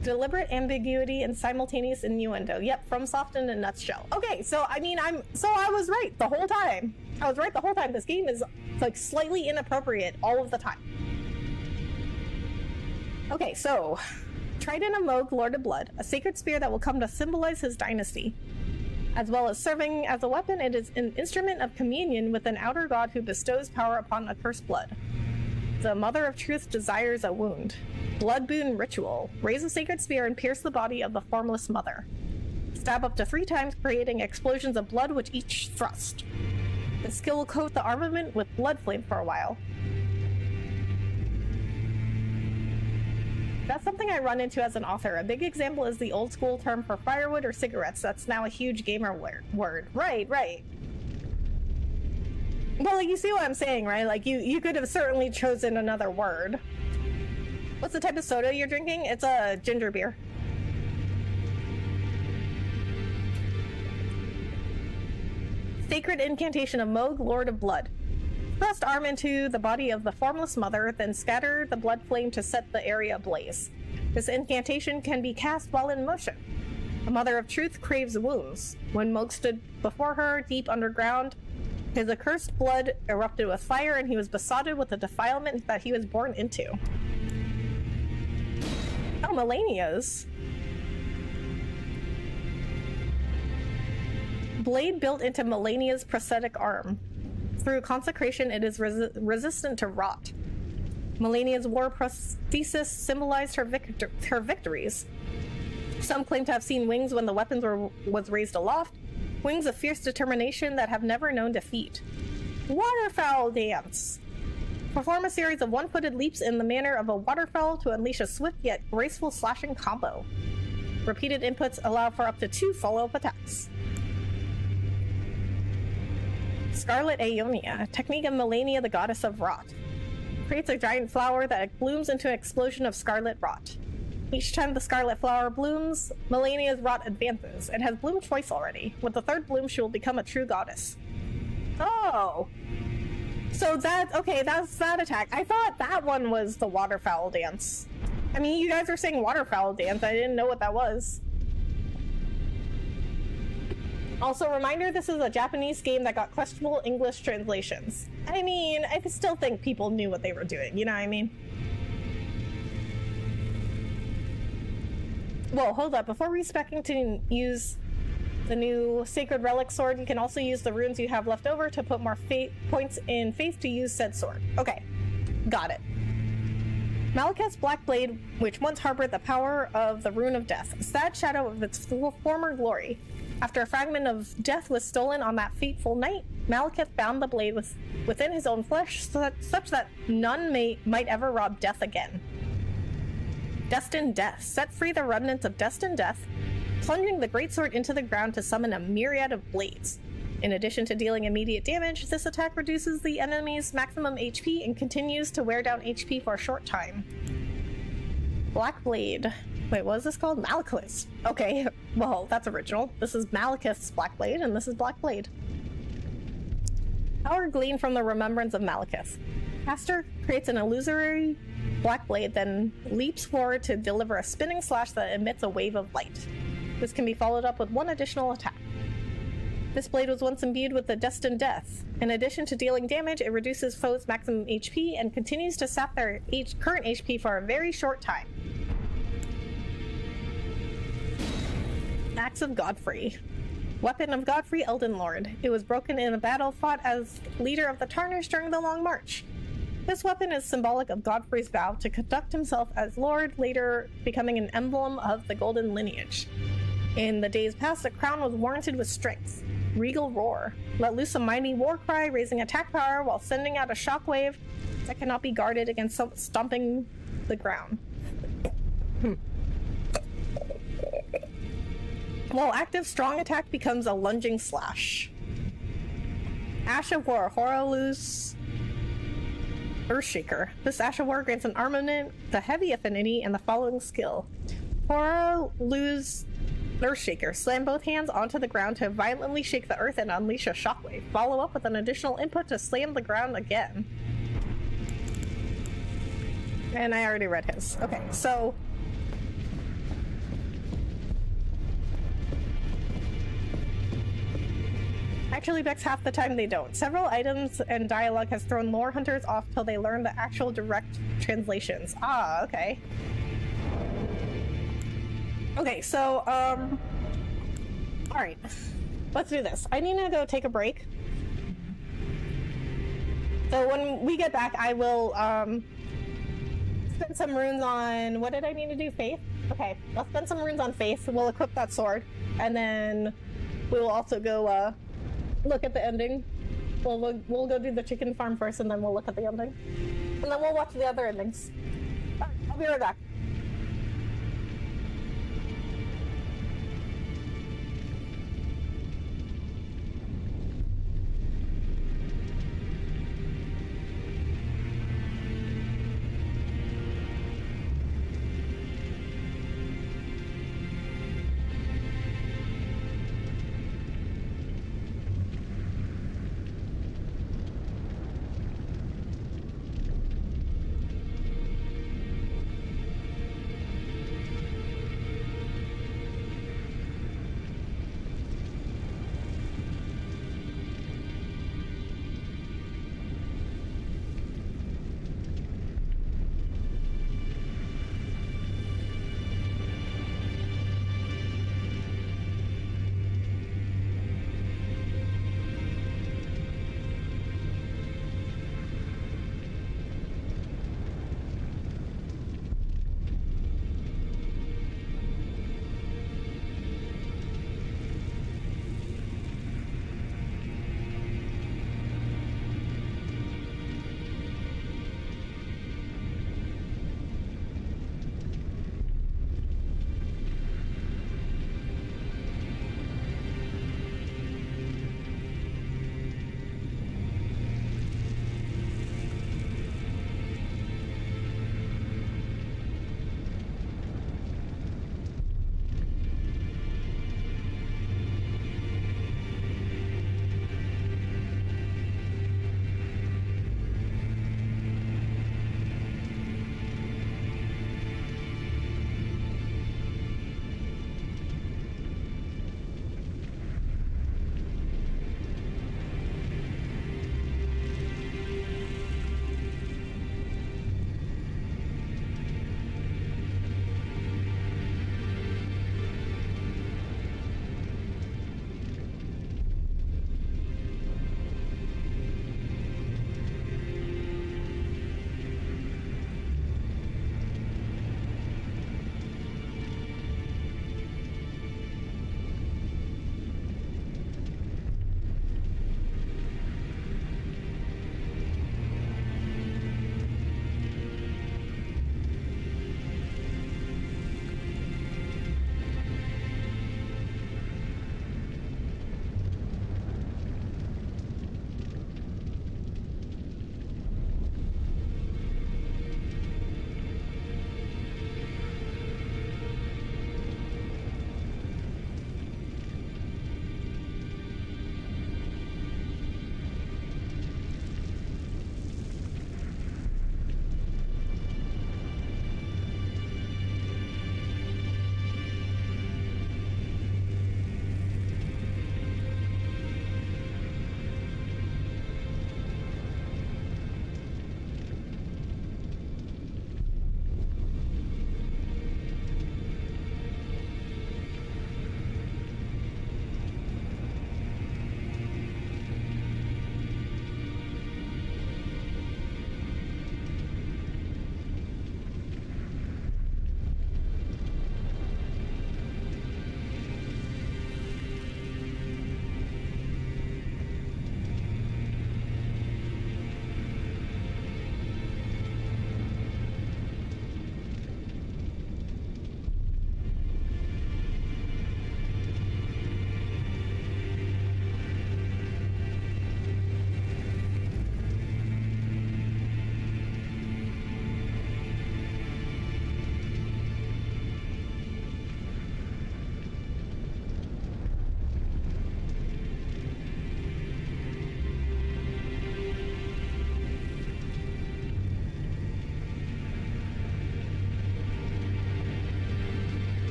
Deliberate ambiguity and simultaneous innuendo. Yep, FromSoft in a nutshell. Okay, so I mean, I was right the whole time. I was right the whole time. This game is like slightly inappropriate all of the time. Okay, so Trident of Moog, Lord of Blood, a sacred spear that will come to symbolize his dynasty. As well as serving as a weapon, it is an instrument of communion with an outer god who bestows power upon a cursed blood. The Mother of Truth desires a wound. Blood boon ritual. Raise a sacred spear and pierce the body of the formless mother. Stab up to 3 times, creating explosions of blood with each thrust. The skill will coat the armament with blood flame for a while. That's something I run into as an author. A big example is the old school term for firewood or cigarettes. That's now a huge gamer word. Right, right. Well, like, you see what I'm saying, right? Like, you could have certainly chosen another word. What's the type of soda you're drinking? It's a ginger beer. Sacred incantation of Moog, Lord of Blood. Thrust arm into the body of the formless mother, then scatter the blood flame to set the area ablaze. This incantation can be cast while in motion. A mother of truth craves wounds. When Moog stood before her, deep underground, his accursed blood erupted with fire, and he was besotted with the defilement that he was born into. Oh, Melania's. Blade built into Melania's prosthetic arm. Through consecration, it is resistant to rot. Melania's war prosthesis symbolized her victories. Some claim to have seen wings when the weapon was raised aloft, wings of fierce determination that have never known defeat. Waterfowl dance. Perform a series of one-footed leaps in the manner of a waterfowl to unleash a swift yet graceful slashing combo. Repeated inputs allow for up to 2 follow-up attacks. Scarlet Aeonia, a technique of Melania, the goddess of rot. Creates a giant flower that blooms into an explosion of scarlet rot. Each time the scarlet flower blooms, Melania's rot advances. It has bloomed twice already. With the third bloom, she will become a true goddess. Oh! So that's that attack. I thought that one was the waterfowl dance. I mean, you guys are saying waterfowl dance. I didn't know what that was. Also, reminder, this is a Japanese game that got questionable English translations. I mean, I still think people knew what they were doing, you know what I mean? Whoa, hold up. Before respecing to use the new Sacred Relic sword, you can also use the runes you have left over to put more points in faith to use said sword. Okay, got it. Malekith's Black Blade, which once harbored the power of the Rune of Death, a sad shadow of its former glory. After a fragment of death was stolen on that fateful night, Malekith bound the blade within his own flesh such that none might ever rob death again. Destined Death. Set free the remnants of Destined Death, plunging the greatsword into the ground to summon a myriad of blades. In addition to dealing immediate damage, this attack reduces the enemy's maximum HP and continues to wear down HP for a short time. Black Blade. Wait, what is this called? Malekith's. Okay, well, that's original. This is Malekith's Black Blade, and this is Black Blade. Power gleaned from the remembrance of Malekith. Caster creates an illusory Black Blade, then leaps forward to deliver a spinning slash that emits a wave of light. This can be followed up with one additional attack. This blade was once imbued with the Destined Death. In addition to dealing damage, it reduces foes' maximum HP and continues to sap their current HP for a very short time. Axe of Godfrey. Weapon of Godfrey, Elden Lord. It was broken in a battle fought as leader of the Tarnished during the Long March. This weapon is symbolic of Godfrey's vow to conduct himself as Lord, later becoming an emblem of the Golden Lineage. In the days past, the crown was warranted with strength. Regal Roar. Let loose a mighty war cry, raising attack power while sending out a shockwave that cannot be guarded against stomping the ground. While active, strong attack becomes a lunging slash. Ash of War, Horaluz Earthshaker. This Ash of War grants an armament, the heavy affinity, and the following skill. Horaluz Earthshaker. Slam both hands onto the ground to violently shake the earth and unleash a shockwave. Follow up with an additional input to slam the ground again. And I already read his. Okay, so... Actually, Bex, half the time they don't. Several items and dialogue has thrown lore hunters off till they learn the actual direct translations. Ah, okay. Okay, so, alright. Let's do this. I need to go take a break. So when we get back, I will, spend some runes on... What did I need to do? Faith? Okay, I'll spend some runes on Faith. We'll equip that sword. And then we will also go, look at the ending. We'll go do the chicken farm first, and then we'll look at the ending. And then we'll watch the other endings. Alright, I'll be right back.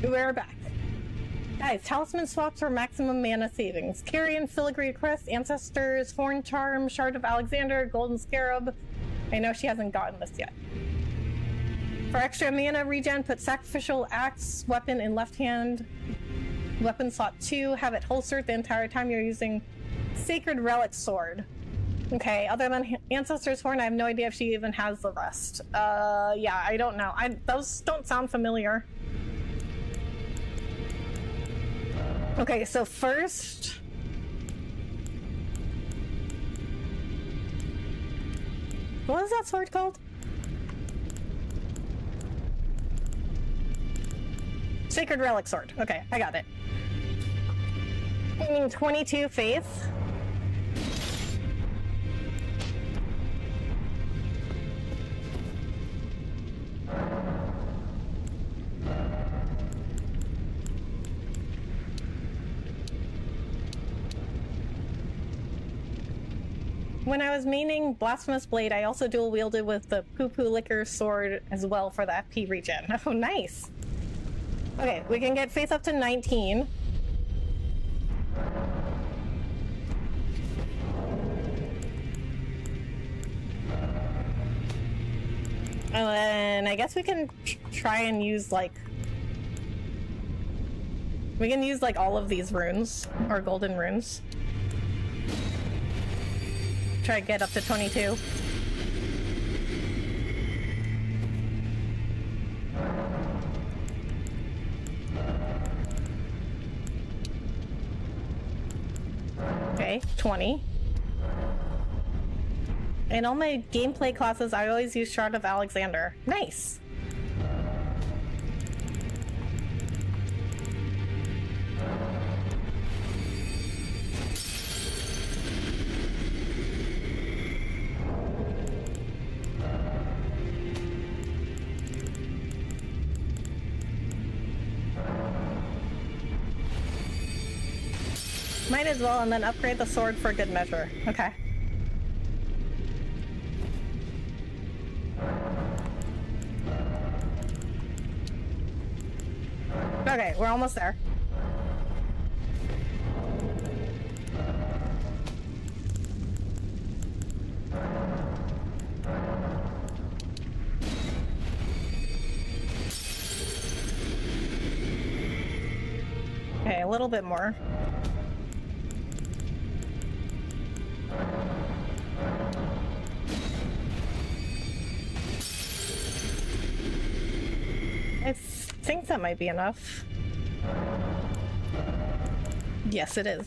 We're back. Guys, talisman swaps for maximum mana savings. Carrion, Filigree Crest, Ancestors, Horn Charm, Shard of Alexander, Golden Scarab. I know she hasn't gotten this yet. For extra mana regen, put Sacrificial Axe weapon in left hand. Weapon slot 2. Have it holstered the entire time you're using Sacred Relic Sword. Okay, other than Ancestor's Horn, I have no idea if she even has the rest. Yeah, I don't know. Those don't sound familiar. Okay, so first... What is that sword called? Sacred Relic Sword. Okay, I got it. I mean, 22 faith. When I was maining Blasphemous Blade, I also dual wielded with the Poo Poo Liquor Sword as well for the FP regen. Oh, nice. Okay, we can get faith up to 19. And I guess we can try and use like... We can use like all of these runes, or golden runes. Try to get up to 22. Okay, 20. In all my gameplay classes, I always use Shard of Alexander. Nice! Might as well, and then upgrade the sword for good measure. Okay. Okay, we're almost there. Okay, a little bit more. I think that might be enough. Yes, it is.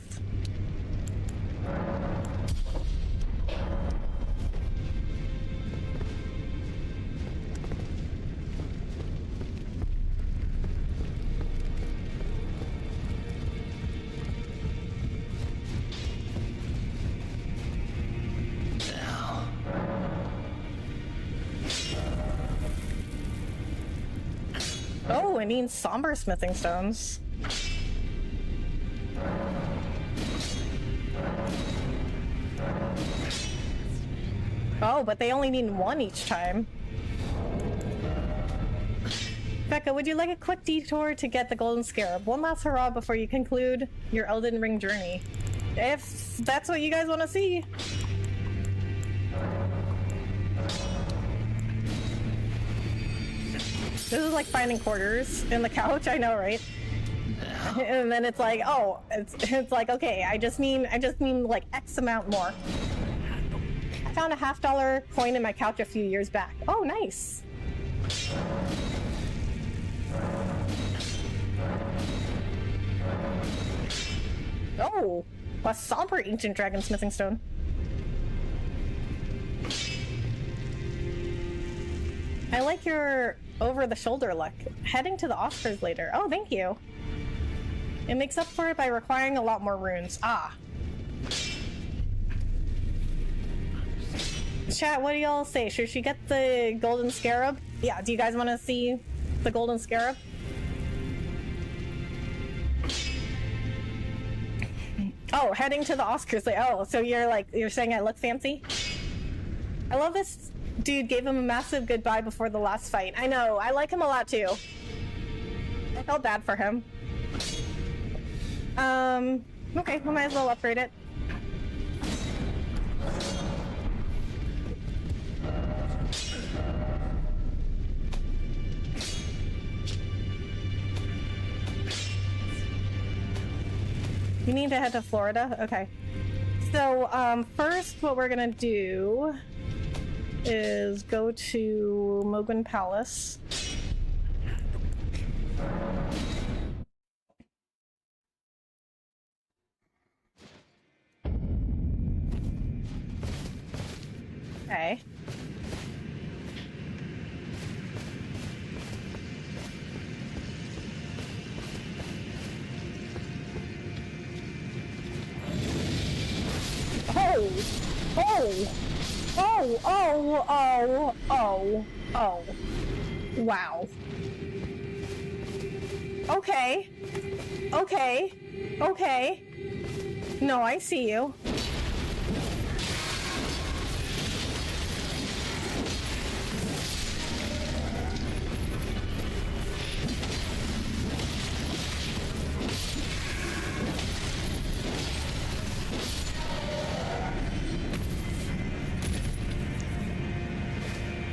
Oh, it needs somber smithing stones. Oh, but they only need one each time. Becca, would you like a quick detour to get the Golden Scarab? One last hurrah before you conclude your Elden Ring journey. If that's what you guys want to see. This is like finding quarters in the couch, I know, right? And then it's like, oh, it's like, okay, I just mean like X amount more. I found a $50 coin in my couch a few years back. Oh, nice. Oh, a somber ancient dragon smithing stone. I like your over-the-shoulder look. Heading to the Oscars later. Oh, thank you. It makes up for it by requiring a lot more runes. Ah. Chat, what do y'all say? Should she get the Golden Scarab? Yeah, do you guys want to see the Golden Scarab? Oh, heading to the Oscars. Like, oh, so you're saying I look fancy? I love this dude gave him a massive goodbye before the last fight. I know, I like him a lot too. I felt bad for him. Okay, we might as well upgrade it. You need to head to Florida? Okay. So, first what we're gonna do is go to Mogwin Palace. Okay. Oh! Oh! Oh! Oh! Oh! Oh! Oh! Wow. Okay. Okay. Okay. No, I see you.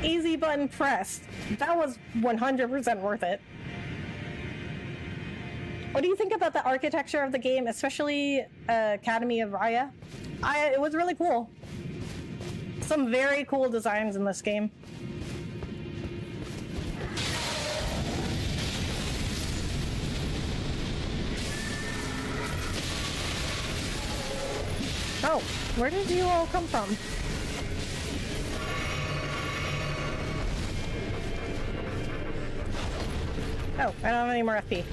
Easy button pressed. That was 100% worth it. What do you think about the architecture of the game, especially Academy of Raya? It was really cool. Some very cool designs in this game. Oh, where did you all come from? Oh, I don't have any more FP.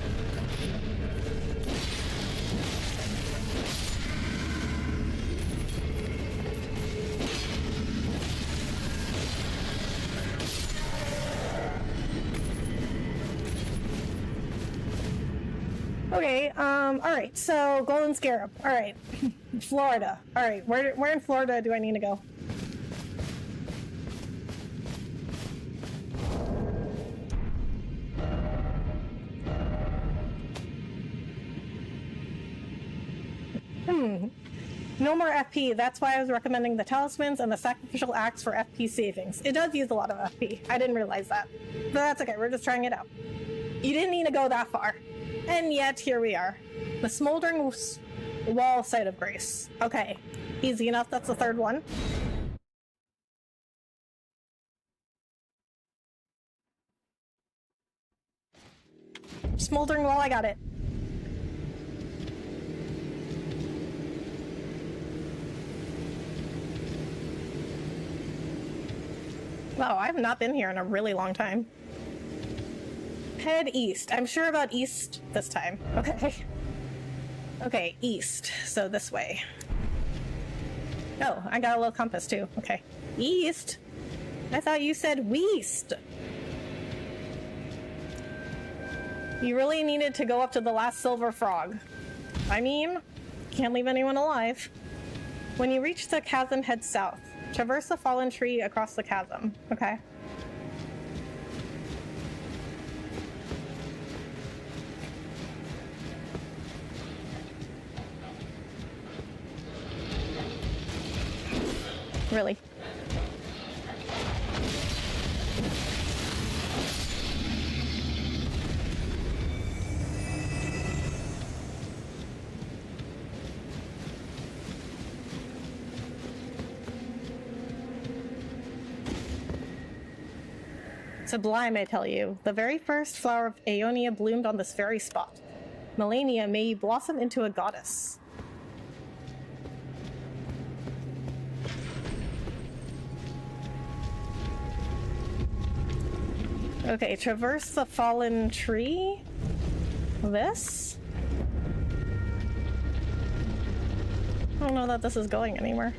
Okay, alright, so Golden Scarab. Alright. Florida. Alright, where in Florida do I need to go? No more FP. That's why I was recommending the talismans and the sacrificial acts for FP savings. It does use a lot of FP. I didn't realize that. But that's okay. We're just trying it out. You didn't need to go that far. And yet, here we are. The Smoldering Wall Site of Grace. Okay. Easy enough. That's the third one. Smoldering Wall, I got it. Wow, I have not been here in a really long time. Head east. I'm sure about east this time. Okay. Okay, east. So this way. Oh, I got a little compass too. Okay. East? I thought you said west. You really needed to go up to the last silver frog. I mean, can't leave anyone alive. When you reach the chasm, head south. Traverse the fallen tree across the chasm. Okay. Really? Sublime, I tell you. The very first flower of Aeonia bloomed on this very spot. Melania, may you blossom into a goddess. Okay, traverse the fallen tree. This? I don't know that this is going anywhere.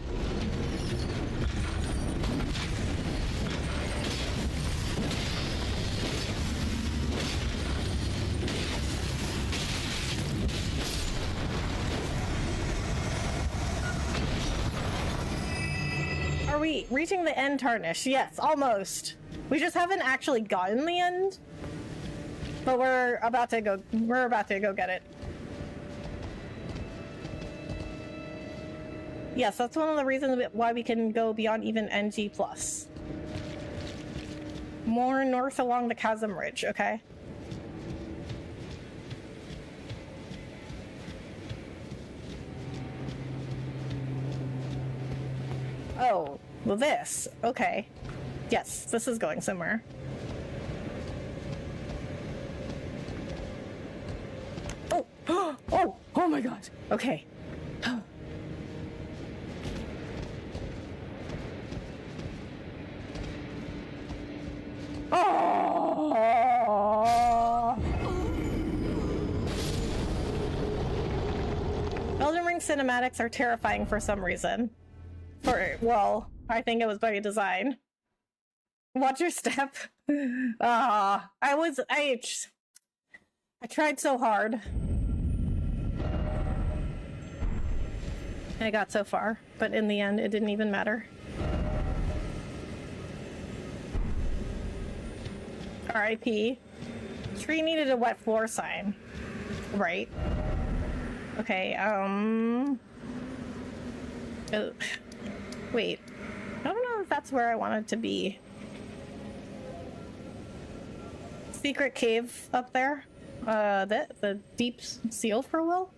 Are we reaching the end, Tarnish? Yes, almost. We just haven't actually gotten the end. But we're about to go get it. Yes, that's one of the reasons why we can go beyond even NG+. More north along the Chasm Ridge, okay? Oh, well this. Okay. Yes, this is going somewhere. Oh! Oh! Oh my god! Okay. Oh! Elden Ring cinematics are terrifying for some reason. Well, I think it was by design. Watch your step. I tried so hard. I got so far, but in the end, it didn't even matter. RIP. Tree needed a wet floor sign. Right. Okay, wait. I don't know if that's where I wanted to be. Secret cave up there? The deep seal for Will?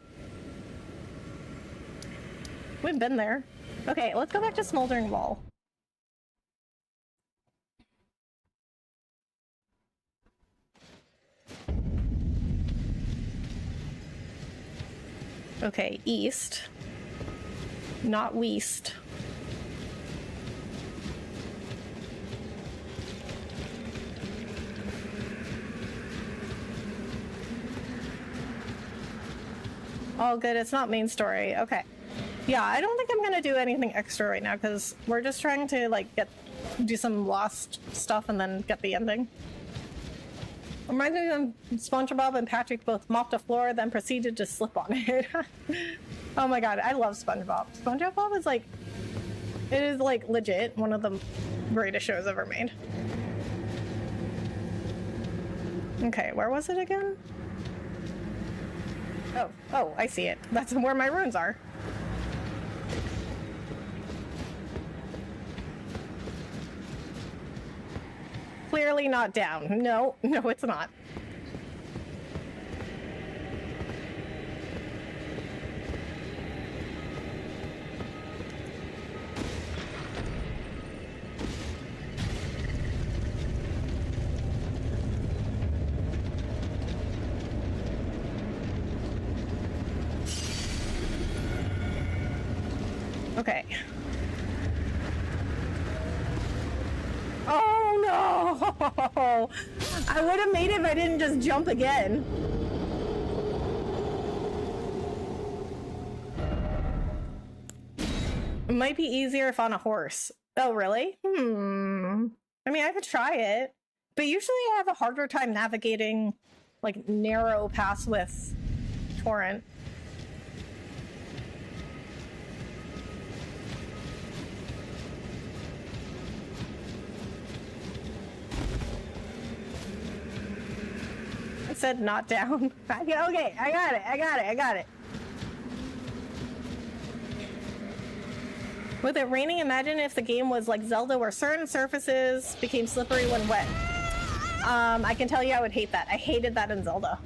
We've been there. Okay, let's go back to Smoldering Wall. Okay, east. Not west. All good, it's not main story. Okay. Yeah, I don't think I'm gonna do anything extra right now because we're just trying to like do some lost stuff and then get the ending. Reminds me when SpongeBob and Patrick both mopped a floor, then proceeded to slip on it. Oh my god, I love SpongeBob. SpongeBob is like, it is like legit one of the greatest shows ever made. Okay, where was it again? Oh, I see it. That's where my runes are. Clearly not down. No, it's not. Okay. Oh no! I would have made it if I didn't just jump again. It might be easier if on a horse. Oh, really? I mean, I could try it. But usually I have a harder time navigating, like, narrow paths with Torrent. I said not down. Okay, I got it. With it raining, imagine if the game was like Zelda where certain surfaces became slippery when wet. I can tell you I would hate that. I hated that in Zelda.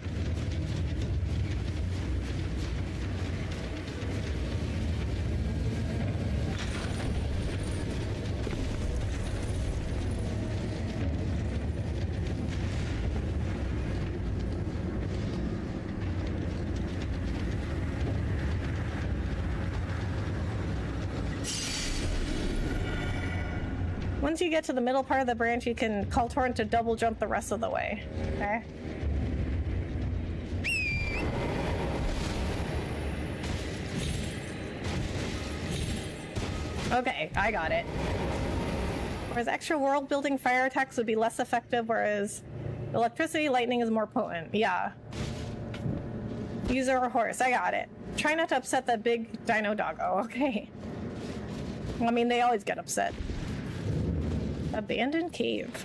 Once you get to the middle part of the branch, you can call Torrent to double jump the rest of the way. Okay? Okay, I got it. Whereas extra world building fire attacks would be less effective, whereas electricity lightning is more potent. Yeah. User or horse, I got it. Try not to upset that big dino doggo, okay? I mean, they always get upset. Abandoned cave.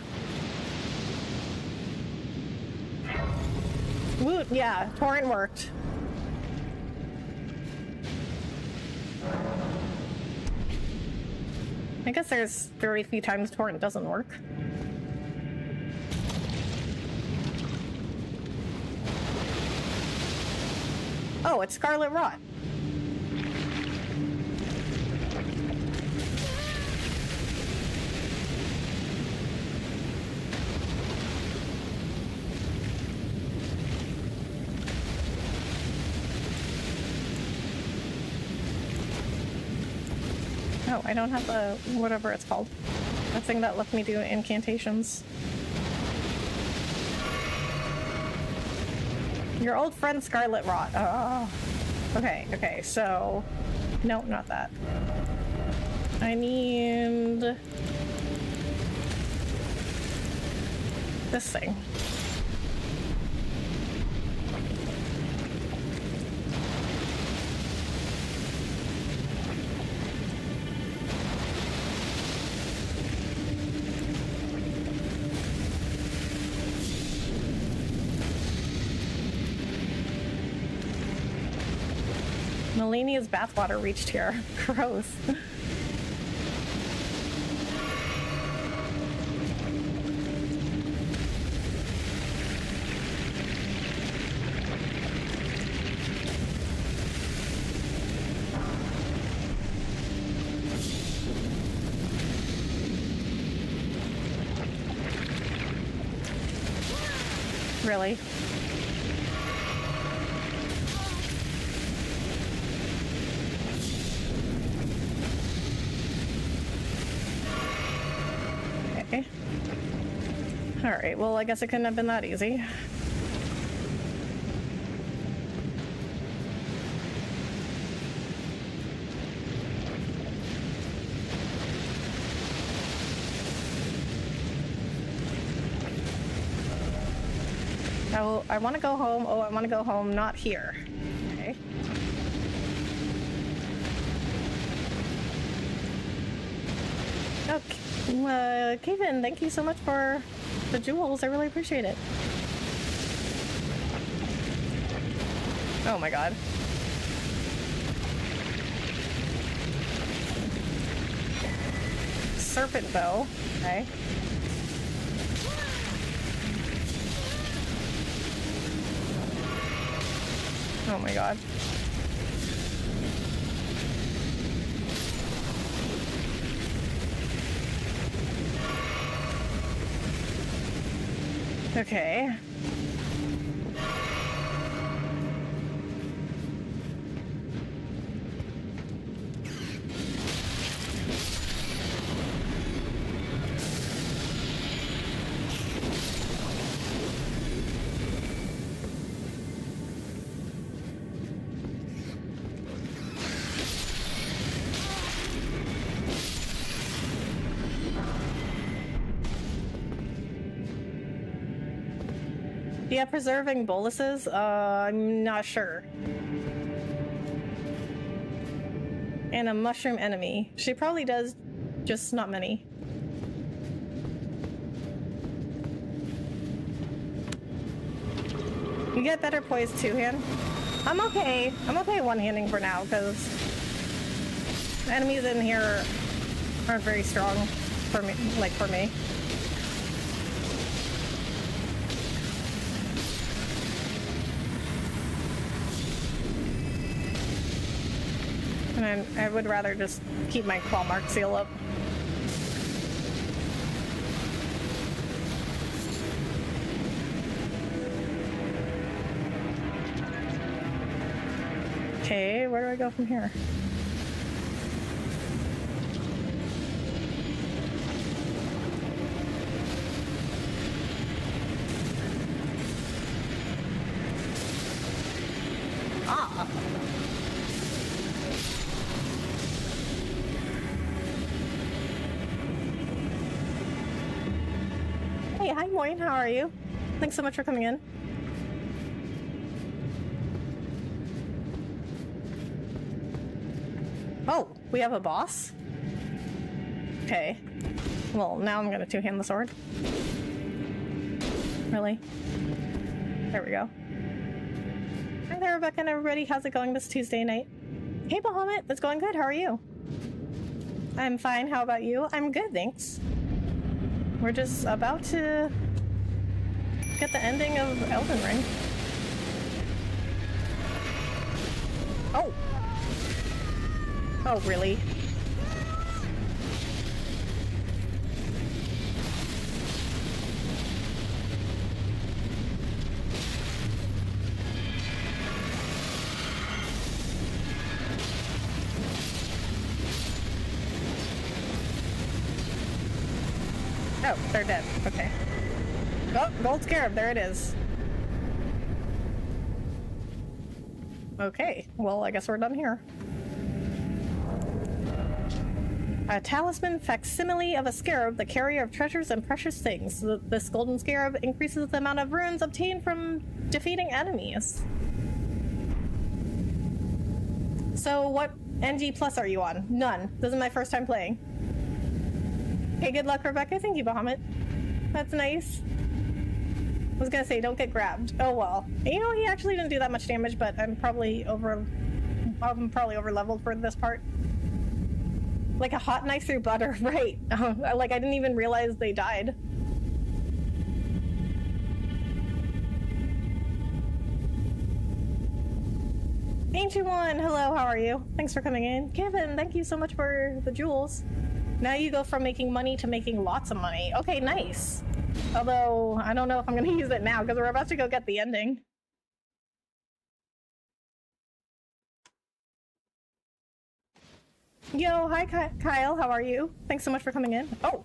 Woot, yeah, torrent worked. I guess there's very few times torrent doesn't work. Oh, it's Scarlet Rot. Oh, I don't have the whatever it's called. That thing that left me do incantations. Your old friend Scarlet Rot. Oh. Okay, so... No, not that. I need... this thing. Melania's bathwater reached here. Gross. Really? Okay. Alright, well, I guess it couldn't have been that easy. Oh, I want to go home. Oh, I want to go home. Not here. Okay. Okay. Kevin, thank you so much for the jewels. I really appreciate it. Oh my god. Serpent bow. Okay. Oh my god. Okay. Yeah, preserving boluses? I'm not sure. And a mushroom enemy. She probably does, just not many. You get better poise two-hand? I'm okay. I'm okay one-handing for now, because enemies in here aren't very strong for me, like for me. And I would rather just keep my claw mark seal up. Okay, where do I go from here? Ah! Hey, hi Moyne, how are you? Thanks so much for coming in. Oh, we have a boss? Okay. Well, now I'm gonna two-hand the sword. Really? There we go. Hi, Rebecca and everybody. How's it going this Tuesday night? Hey, Bahamut. It's going good. How are you? I'm fine. How about you? I'm good, thanks. We're just about to get the ending of Elden Ring. Oh. Oh, really? Oh, they're dead. Okay. Oh, gold scarab. There it is. Okay. Well, I guess we're done here. A talisman facsimile of a scarab, the carrier of treasures and precious things. This golden scarab increases the amount of runes obtained from defeating enemies. So what NG plus are you on? None. This is my first time playing. Hey, good luck, Rebecca. Thank you, Bahamut. That's nice. I was gonna say, don't get grabbed. Oh well. You know, he actually didn't do that much damage, but I'm probably over leveled for this part. Like a hot knife through butter, right? Like I didn't even realize they died. Ancient One, hello, how are you? Thanks for coming in. Kevin, thank you so much for the jewels. Now you go from making money to making lots of money. Okay, nice. Although, I don't know if I'm gonna use it now, because we're about to go get the ending. Yo, hi Kyle, how are you? Thanks so much for coming in. Oh!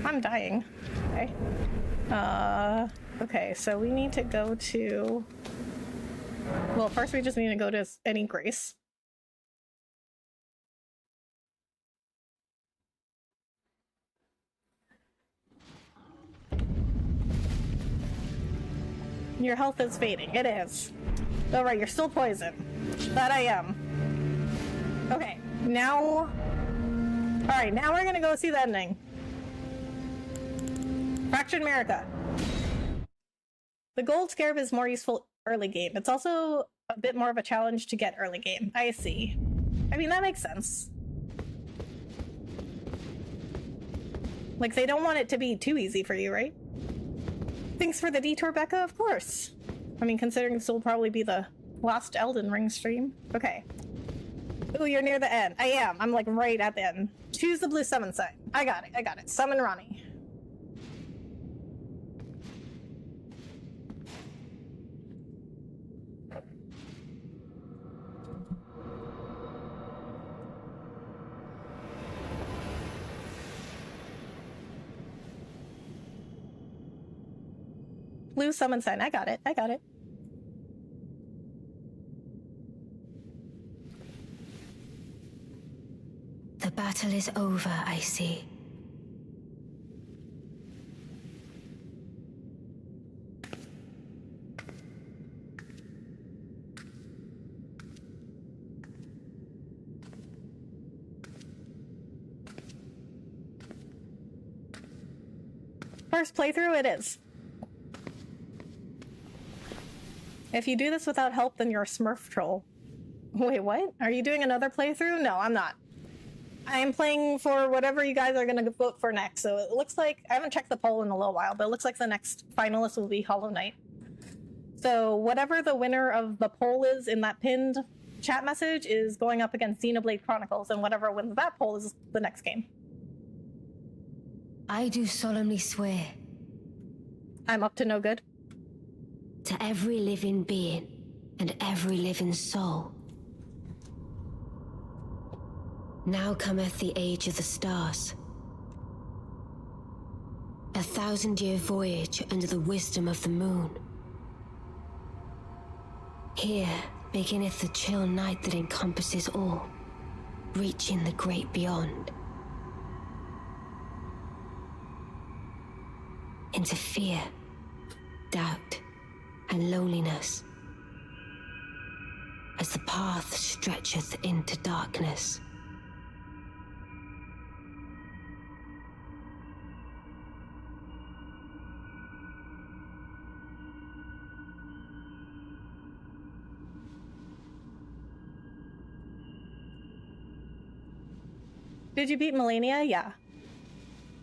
I'm dying. Okay. Okay, so we need to go to... Well, first we just need to go to any grace. Your health is fading. It is. Oh, right, you're still poisoned. That I am. Okay, now... Alright, now we're gonna go see the ending. Fractured America. The gold scarab is more useful early game. It's also a bit more of a challenge to get early game. I see. I mean, that makes sense. Like, they don't want it to be too easy for you, right? Thanks for the detour, Becca, of course. I mean, considering this will probably be the last Elden Ring stream. Okay. Ooh, you're near the end. I am. I'm like right at the end. Choose the blue summon sign. I got it. I got it. Summon Ronnie. Blue summon sign. I got it. I got it. The battle is over, I see. First playthrough it is. If you do this without help, then you're a Smurf troll. Wait, what? Are you doing another playthrough? No, I'm not. I am playing for whatever you guys are going to vote for next. So it looks like, I haven't checked the poll in a little while, but it looks like the next finalist will be Hollow Knight. So whatever the winner of the poll is in that pinned chat message is going up against Xenoblade Chronicles, and whatever wins that poll is the next game. I do solemnly swear. I'm up to no good. To every living being and every living soul. Now cometh the age of the stars. 1,000-year voyage under the wisdom of the moon. Here beginneth the chill night that encompasses all, reaching the great beyond. Into fear, doubt, and loneliness, as the path stretcheth into darkness. Did you beat Melania? Yeah.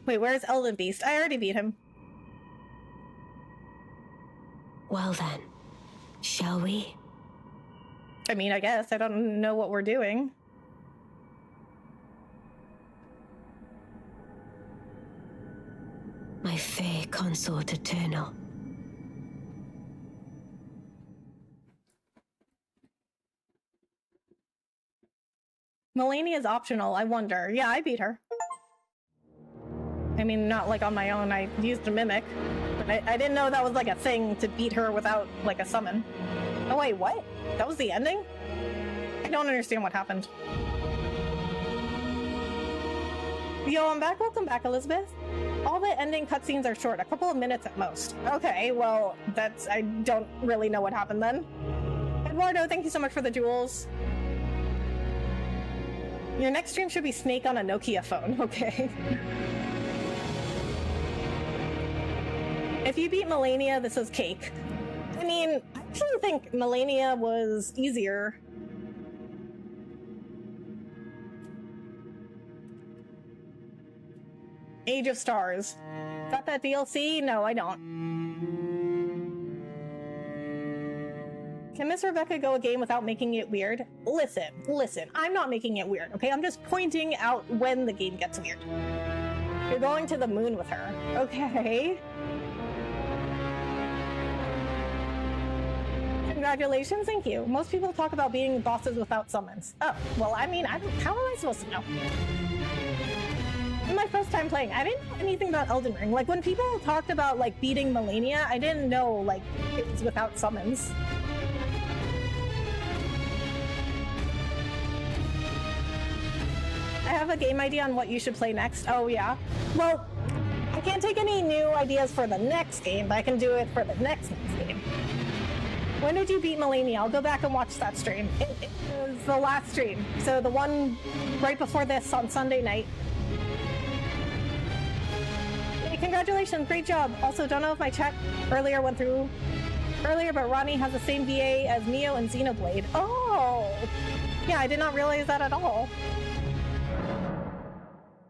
Wait, where's Elden Beast? I already beat him. Well then, shall we? I mean, I guess. I don't know what we're doing. My fair consort eternal. Melania is optional, I wonder. Yeah, I beat her. I mean, not like on my own. I used a mimic. But I didn't know that was like a thing to beat her without like a summon. Oh wait, what? That was the ending? I don't understand what happened. Yo, I'm back. Welcome back, Elizabeth. All the ending cutscenes are short, a couple of minutes at most. Okay, well, that's... I don't really know what happened then. Eduardo, thank you so much for the jewels. Your next stream should be Snake on a Nokia phone. Okay. If you beat Melania, this is cake. I mean, I actually think Melania was easier. Age of Stars. Got that DLC? No, I don't. Can Miss Rebecca go a game without making it weird? Listen, I'm not making it weird, okay? I'm just pointing out when the game gets weird. You're going to the moon with her. Okay. Congratulations, thank you. Most people talk about beating bosses without summons. Oh, well, I mean, how am I supposed to know? My first time playing, I didn't know anything about Elden Ring. Like, when people talked about, like, beating Melania, I didn't know, like, it was without summons. I have a game idea on what you should play next. Oh, yeah? Well, I can't take any new ideas for the next game, but I can do it for the next game. When did you beat Melania? I'll go back and watch that stream. It was the last stream. So the one right before this on Sunday night. Hey, congratulations, great job. Also, don't know if my chat earlier went through earlier, but Ronnie has the same VA as Neo and Xenoblade. Oh! Yeah, I did not realize that at all.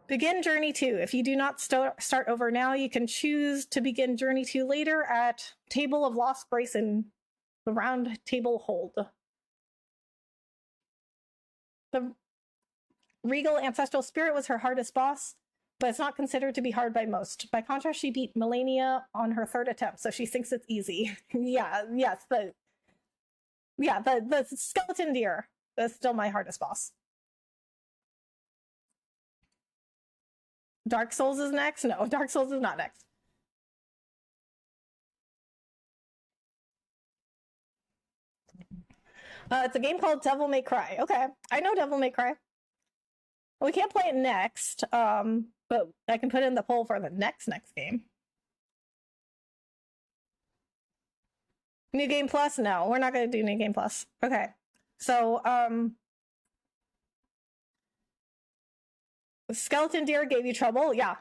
Begin Journey 2. If you do not start over now, you can choose to begin Journey 2 later at Table of Lost Grace in the Round Table Hold. The Regal Ancestral Spirit was her hardest boss, but it's not considered to be hard by most. By contrast, she beat Melania on her third attempt, so she thinks it's easy. The Skeleton Deer is still my hardest boss. Dark Souls is next? No, Dark Souls is not next. It's a game called Devil May Cry. Okay, I know Devil May Cry. Well, we can't play it next, but I can put in the poll for the next game. New Game Plus? No, we're not going to do New Game Plus. Okay, so, Skeleton Deer gave you trouble? Yeah.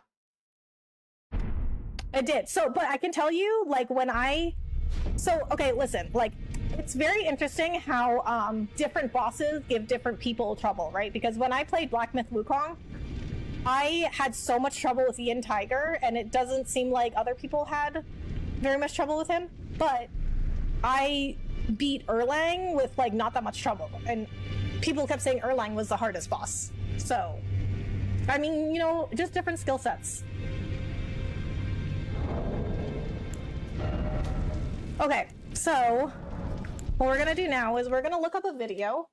It did. So, but I can tell you, like, okay, listen, like, it's very interesting how different bosses give different people trouble, right? Because when I played Black Myth Wukong, I had so much trouble with Yin Tiger, and it doesn't seem like other people had very much trouble with him, but I beat Erlang with, like, not that much trouble, and people kept saying Erlang was the hardest boss. So, I mean, you know, just different skill sets. Okay, so what we're gonna do now is we're gonna look up a video.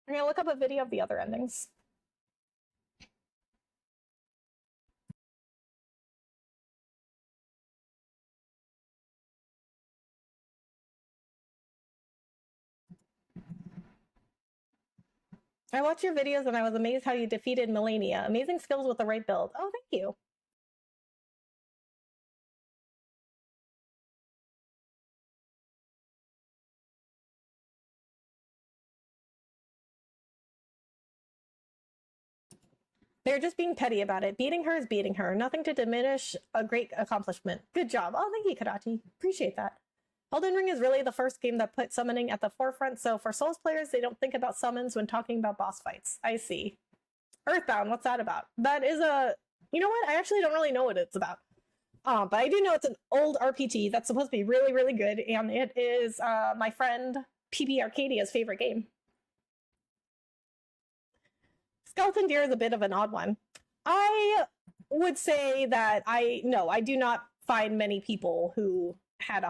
We're gonna look up a video of the other endings. I watched your videos and I was amazed how you defeated Melania. Amazing skills with the right build. Oh, thank you. They're just being petty about it. Beating her is beating her. Nothing to diminish a great accomplishment. Good job. Oh, thank you, Kadachi. Appreciate that. Elden Ring is really the first game that put summoning at the forefront, so for Souls players, they don't think about summons when talking about boss fights. I see. Earthbound, what's that about? That is a... You know what? I actually don't really know what it's about. But I do know it's an old RPG that's supposed to be really, really good, and it is my friend PB Arcadia's favorite game. Skeleton Deer is a bit of an odd one. I would say that I do not find many people who had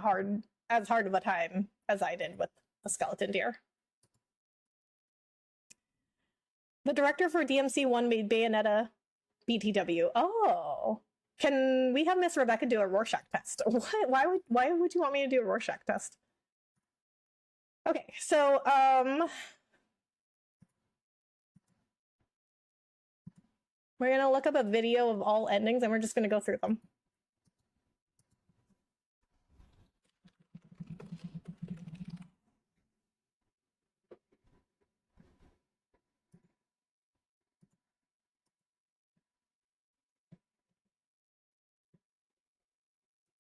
as hard of a time as I did with the Skeleton Deer. The director for DMC1 made Bayonetta BTW. Oh, can we have Miss Rebecca do a Rorschach test? What? Why would you want me to do a Rorschach test? Okay, so we're gonna look up a video of all endings and we're just gonna go through them.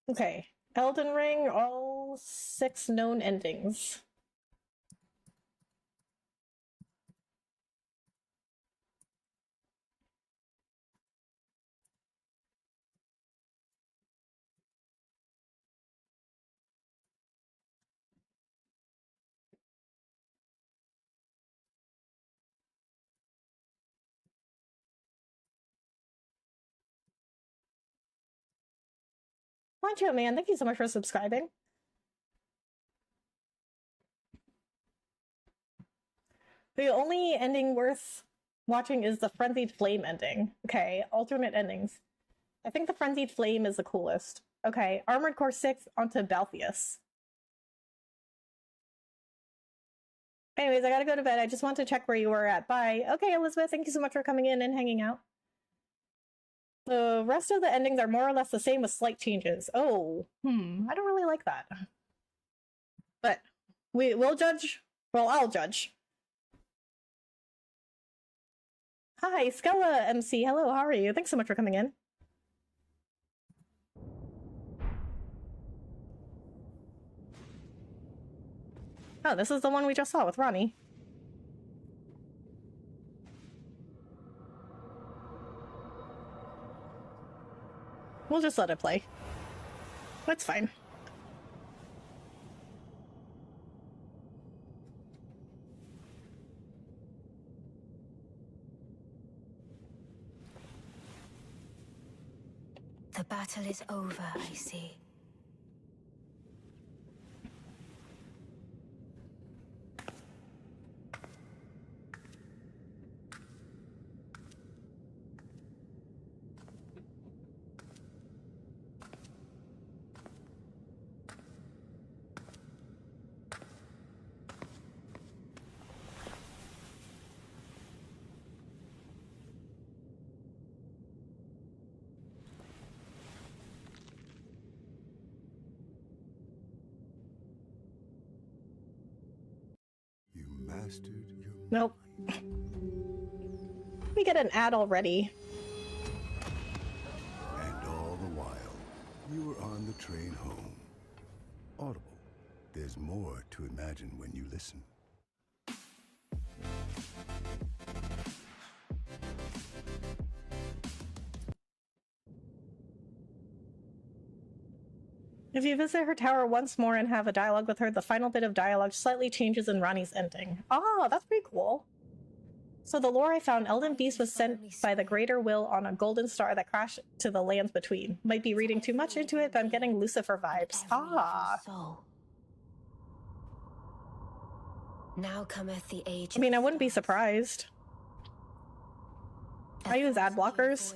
Okay, Elden Ring, all 6 known endings. Poncho Man, thank you so much for subscribing. The only ending worth watching is the Frenzied Flame ending. Okay, alternate endings. I think the Frenzied Flame is the coolest. Okay, Armored Core 6 onto Balthius. Anyways, I gotta go to bed. I just want to check where you were at. Bye. Okay, Elizabeth, thank you so much for coming in and hanging out. The rest of the endings are more or less the same with slight changes. Oh, I don't really like that. But we'll judge. Well, I'll judge. Hi, Skella MC. Hello, how are you? Thanks so much for coming in. Oh, this is the one we just saw with Ronnie. We'll just let it play. That's fine. The battle is over, I see. Nope. We get an ad already. And all the while, you were on the train home. Audible. There's more to imagine when you listen. If you visit her tower once more and have a dialogue with her, the final bit of dialogue slightly changes in Ronnie's ending. Oh, that's pretty cool. So the lore I found, Elden Beast was sent by the Greater Will on a golden star that crashed to the lands between. Might be reading too much into it, but I'm getting Lucifer vibes. Ah. Now cometh the age. I mean, I wouldn't be surprised. I use ad blockers.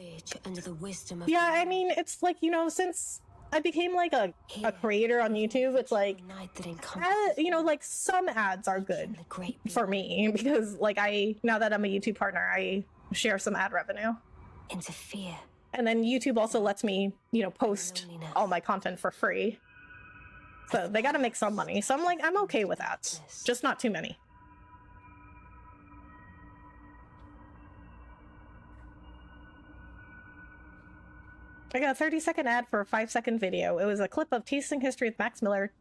Yeah, I mean, it's like, you know, since I became like a creator on YouTube, it's like, you know, like some ads are good for me because like now that I'm a YouTube partner, I share some ad revenue. Interfere. And then YouTube also lets me, you know, post all my content for free. So they gotta make some money. So I'm like, I'm okay with ads, just not too many. I got a 30-second ad for a 5-second video. It was a clip of Tasting History with Max Miller,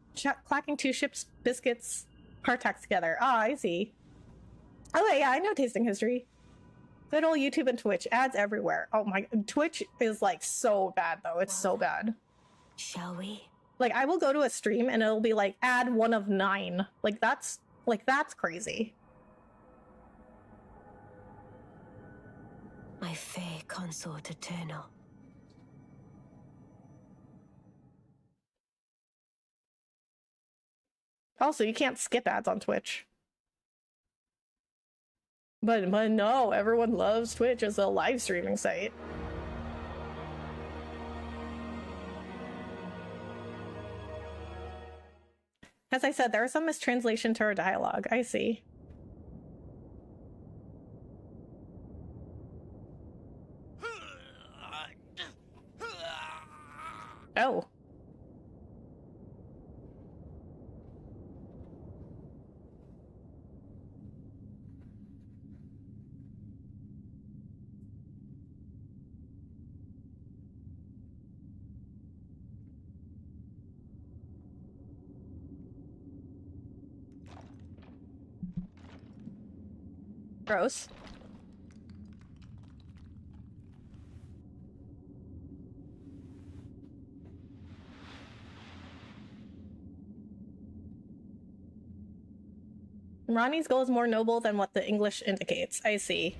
clacking 2 ships, biscuits, hardtacks together. Ah, I see. Oh, yeah, I know Tasting History. Good old YouTube and Twitch. Ads everywhere. Oh my, Twitch is like so bad though. It's so bad. Shall we? Like I will go to a stream and it'll be like ad 1 of 9. Like that's crazy. My fair consort eternal. Also, you can't skip ads on Twitch. But no, everyone loves Twitch as a live streaming site. As I said, there is some mistranslation to our dialogue. I see. Oh. Gross. Ronnie's goal is more noble than what the English indicates. I see.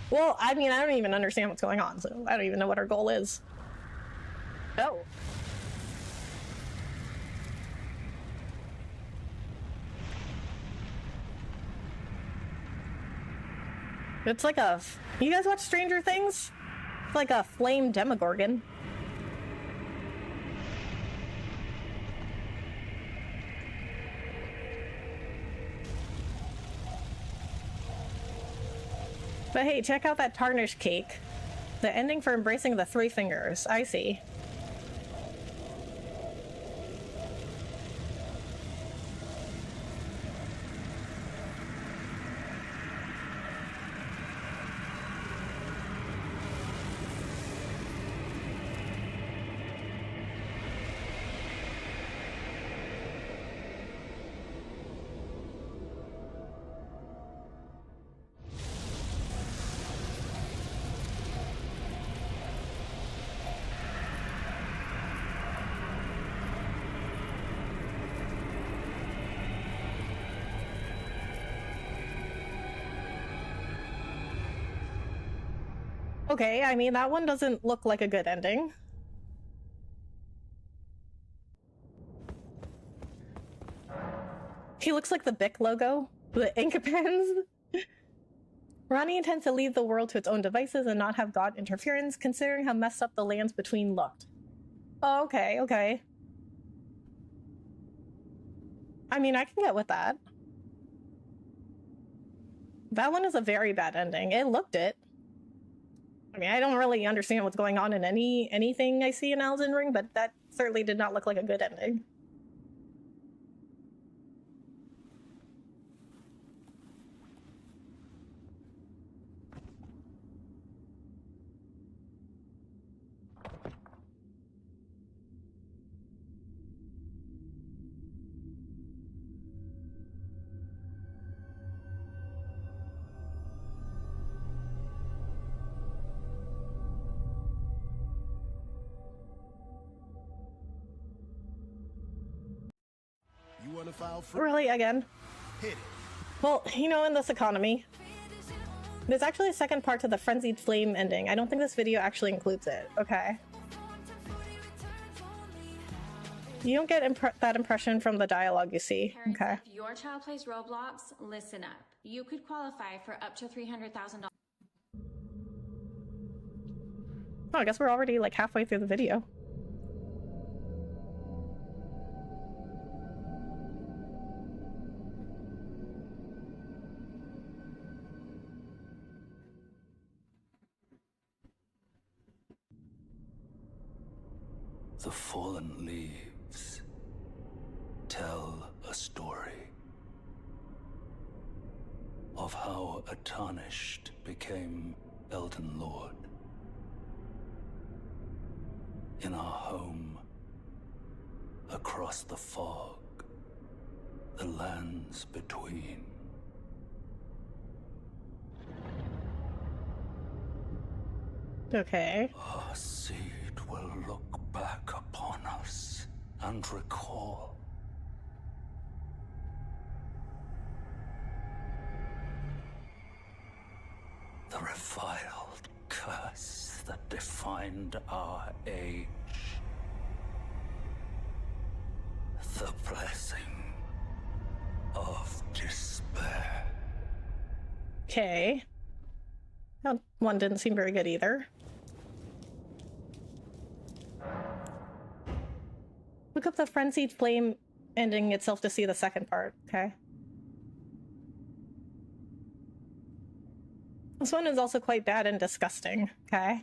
Well, I mean, I don't even understand what's going on, so I don't even know what our goal is. Oh. It's like a... You guys watch Stranger Things? It's like a flame demogorgon. But hey, check out that tarnished cake. The ending for embracing the 3 fingers. I see. Okay, I mean, that one doesn't look like a good ending. He looks like the Bic logo, the ink pens. Ronnie intends to leave the world to its own devices and not have God interference, considering how messed up the lands between looked. Oh, okay, okay. I mean, I can get with that. That one is a very bad ending. It looked it. I mean, I don't really understand what's going on in anything I see in Elden Ring, but that certainly did not look like a good ending. You want to file for Really, again? hit it. Well, you know, in this economy, there's actually a second part to the Frenzied Flame ending. I don't think this video actually includes it. Okay. You don't get that impression from the dialogue you see. Parents, Okay. if your child plays Roblox, listen up. You could qualify for up to $300,000. Oh, I guess we're already like halfway through the video. The fallen leaves tell a story of how a tarnished became Elden Lord. In our home, across the fog, the lands between. Okay. Our seed will look back upon us and recall the reviled curse that defined our age. The blessing of despair. Okay. That one didn't seem very good either. Look up the frenzied flame ending itself to see the second part, okay? This one is also quite bad and disgusting, okay?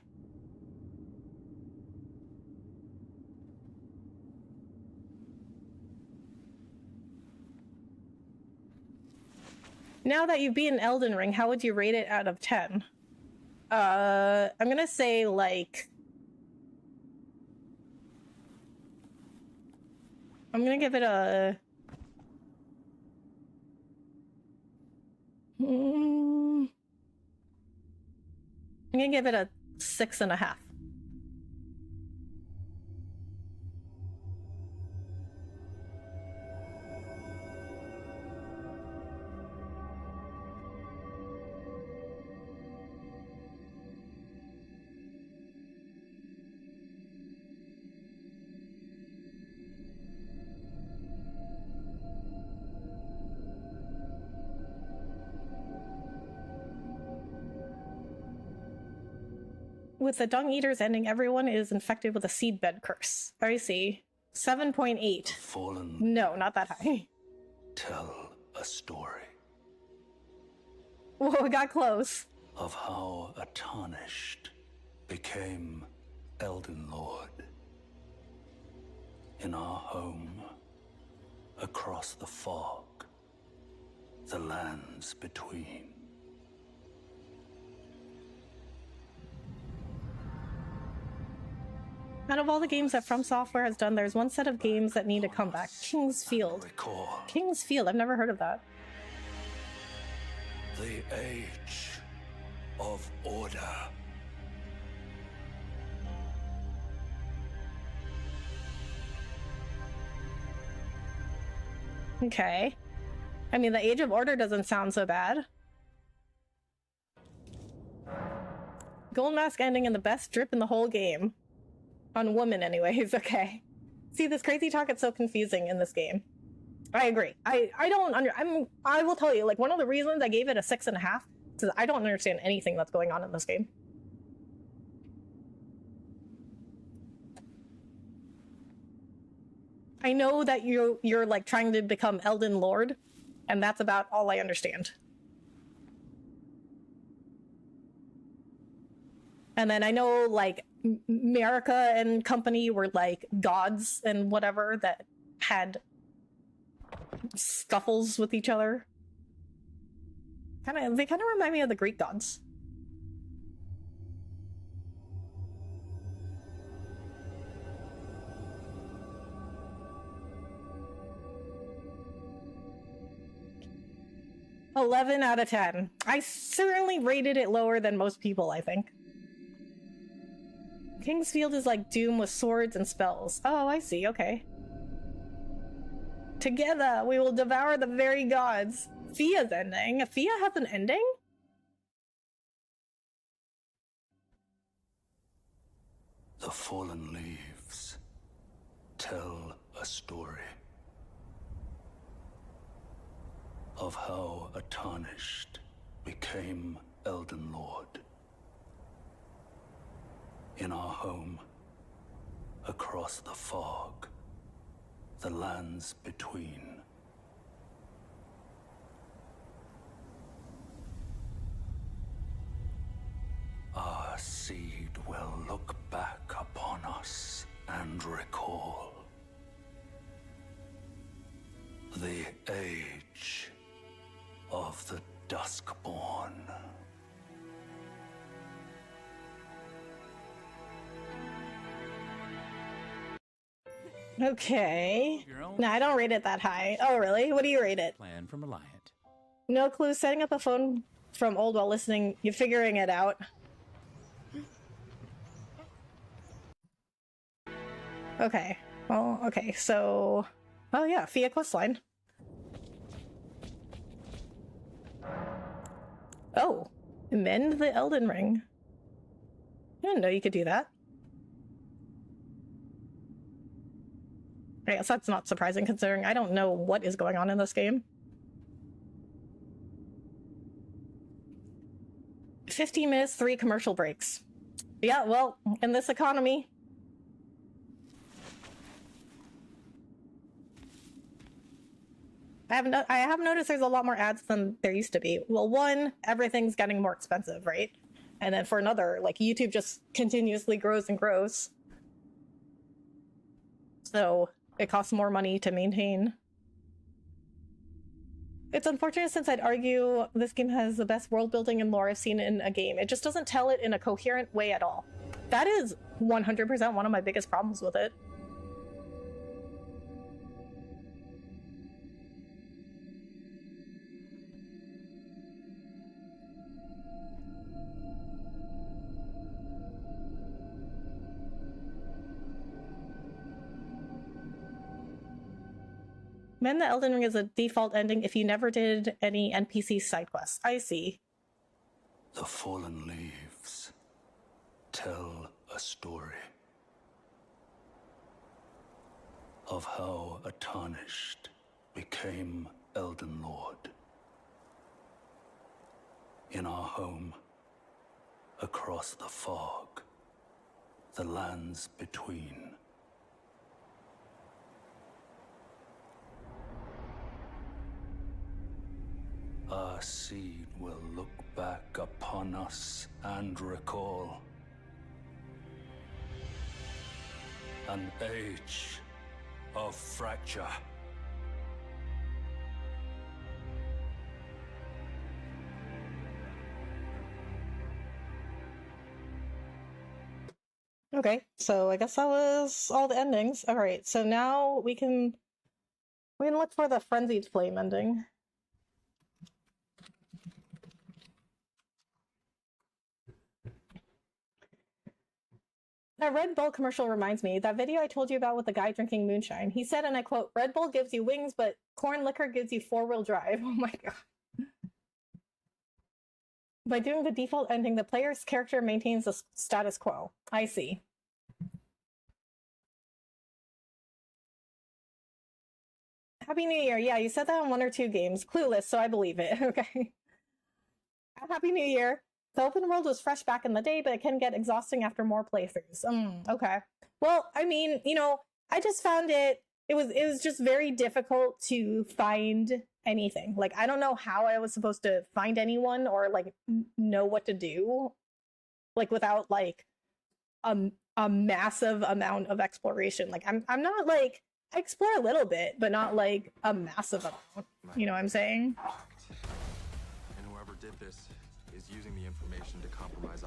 Now that you've beaten Elden Ring, how would you rate it out of 10? I'm gonna say like... I'm gonna give it a... I'm gonna give it a 6.5. With the Dung Eaters ending, everyone is infected with a seedbed curse. I see. 7.8. Fallen No, not that high. tell a story Whoa, it got close. of how a tarnished became Elden Lord. In our home, across the fog, the lands between. Out of all the games that From Software has done, there's one set of games that need a comeback. King's Field. Recall King's Field, I've never heard of that. the age of order. Okay. I mean, the Age of Order doesn't sound so bad. Gold Mask ending in the best drip in the whole game. On woman, anyways, okay. See, this crazy talk, it's so confusing in this game. I agree. I will tell you, like, one of the reasons I gave it a 6.5 is I don't understand anything that's going on in this game. I know that you're like trying to become Elden Lord, and that's about all I understand. And then I know like America and company were like gods and whatever that had scuffles with each other. They kind of remind me of the Greek gods. $11 out of 10. I certainly rated it lower than most people, I think. King's Field is like Doom with swords and spells. Oh, I see, okay. Together, we will devour the very gods. Fia's ending? Fia has an ending? The fallen leaves tell a story of how a tarnished became Elden Lord. In our home, across the fog, the lands between. Our seed will look back upon us and recall the age of the Duskborn. Okay. No, I don't rate it that high. Oh, really? What do you rate it? Plan from Reliant. No clue. Setting up a phone from old while listening. You're figuring it out. Okay. Well, okay, so... Oh yeah, Fia questline. Oh. Mend the Elden Ring. I didn't know you could do that. I guess that's not surprising considering I don't know what is going on in this game. 15 minutes, 3 commercial breaks. Yeah, well, in this economy... I have noticed there's a lot more ads than there used to be. Well, one, everything's getting more expensive, right? And then for another, like, YouTube just continuously grows and grows. So it costs more money to maintain. It's unfortunate since I'd argue this game has the best world building and lore I've seen in a game. It just doesn't tell it in a coherent way at all. That is 100% one of my biggest problems with it. Mend the Elden Ring is a default ending if you never did any NPC side quests. I see. The fallen leaves tell a story of how a tarnished became Elden Lord. In our home, across the fog, the lands between. Our seed will look back upon us and recall an age of fracture. Okay, so I guess that was all the endings. All right, so now we can look for the Frenzied Flame ending. That Red Bull commercial reminds me, that video I told you about with the guy drinking moonshine. He said, and I quote, "Red Bull gives you wings, but corn liquor gives you four-wheel drive." Oh my god. By doing the default ending, the player's character maintains the status quo. I see. Happy New Year. Yeah, you said that on 1 or 2 games. Clueless, so I believe it. Okay. Happy New Year. The open world was fresh back in the day, but it can get exhausting after more playthroughs. Okay. Well, I mean, you know, I just found it was just very difficult to find anything. Like, I don't know how I was supposed to find anyone or like know what to do, like without like a massive amount of exploration. Like, I'm not like, I explore a little bit, but not like a massive amount. You know what I'm saying? And whoever did this is using the information to compromise.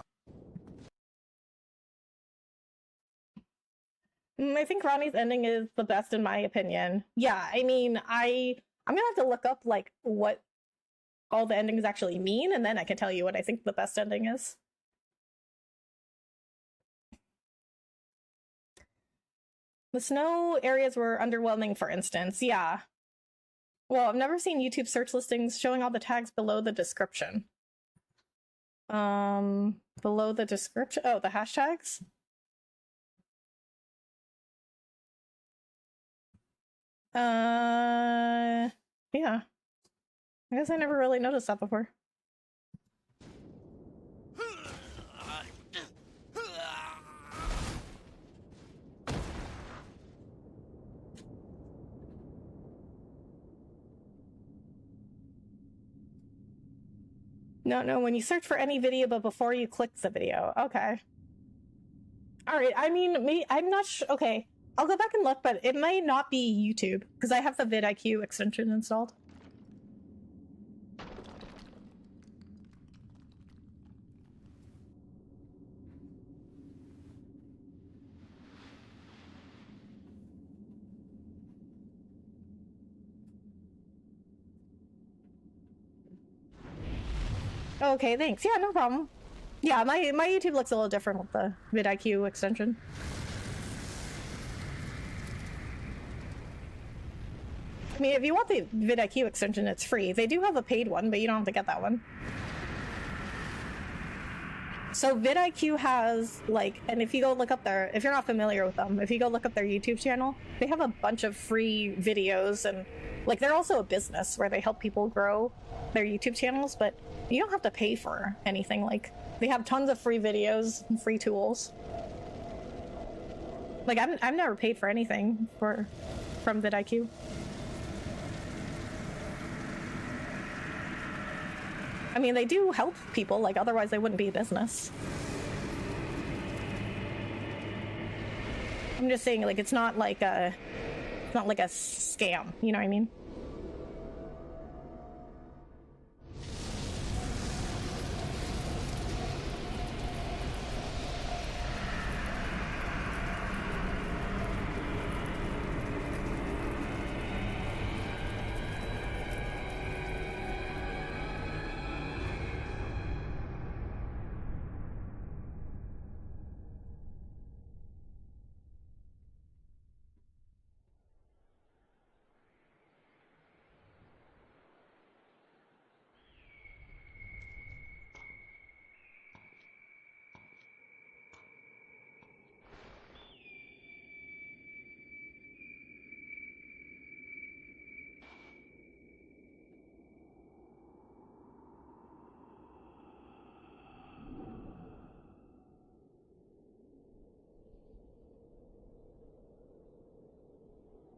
I think Ronnie's ending is the best in my opinion. Yeah, I mean, I'm gonna have to look up like what all the endings actually mean, and then I can tell you what I think the best ending is. The snow areas were underwhelming, for instance. Yeah. Well, I've never seen YouTube search listings showing all the tags below the description. Below the description? Oh, the hashtags? Yeah. I guess I never really noticed that before. No, when you search for any video, but before you click the video. Okay. Alright, I mean, I'm not sure. Okay, I'll go back and look, but it might not be YouTube, because I have the vidIQ extension installed. Okay, thanks. Yeah, no problem. Yeah, my YouTube looks a little different with the vidIQ extension. I mean, if you want the vidIQ extension, it's free. They do have a paid one, but you don't have to get that one. So vidIQ has, like, and if you go look up their, if you're not familiar with them, if you go look up their YouTube channel, they have a bunch of free videos, and, like, they're also a business where they help people grow their YouTube channels, but you don't have to pay for anything. Like, they have tons of free videos and free tools. Like, I've never paid for anything from vidIQ. I mean, they do help people, like, otherwise they wouldn't be a business. I'm just saying, like, it's not like a scam, you know what I mean?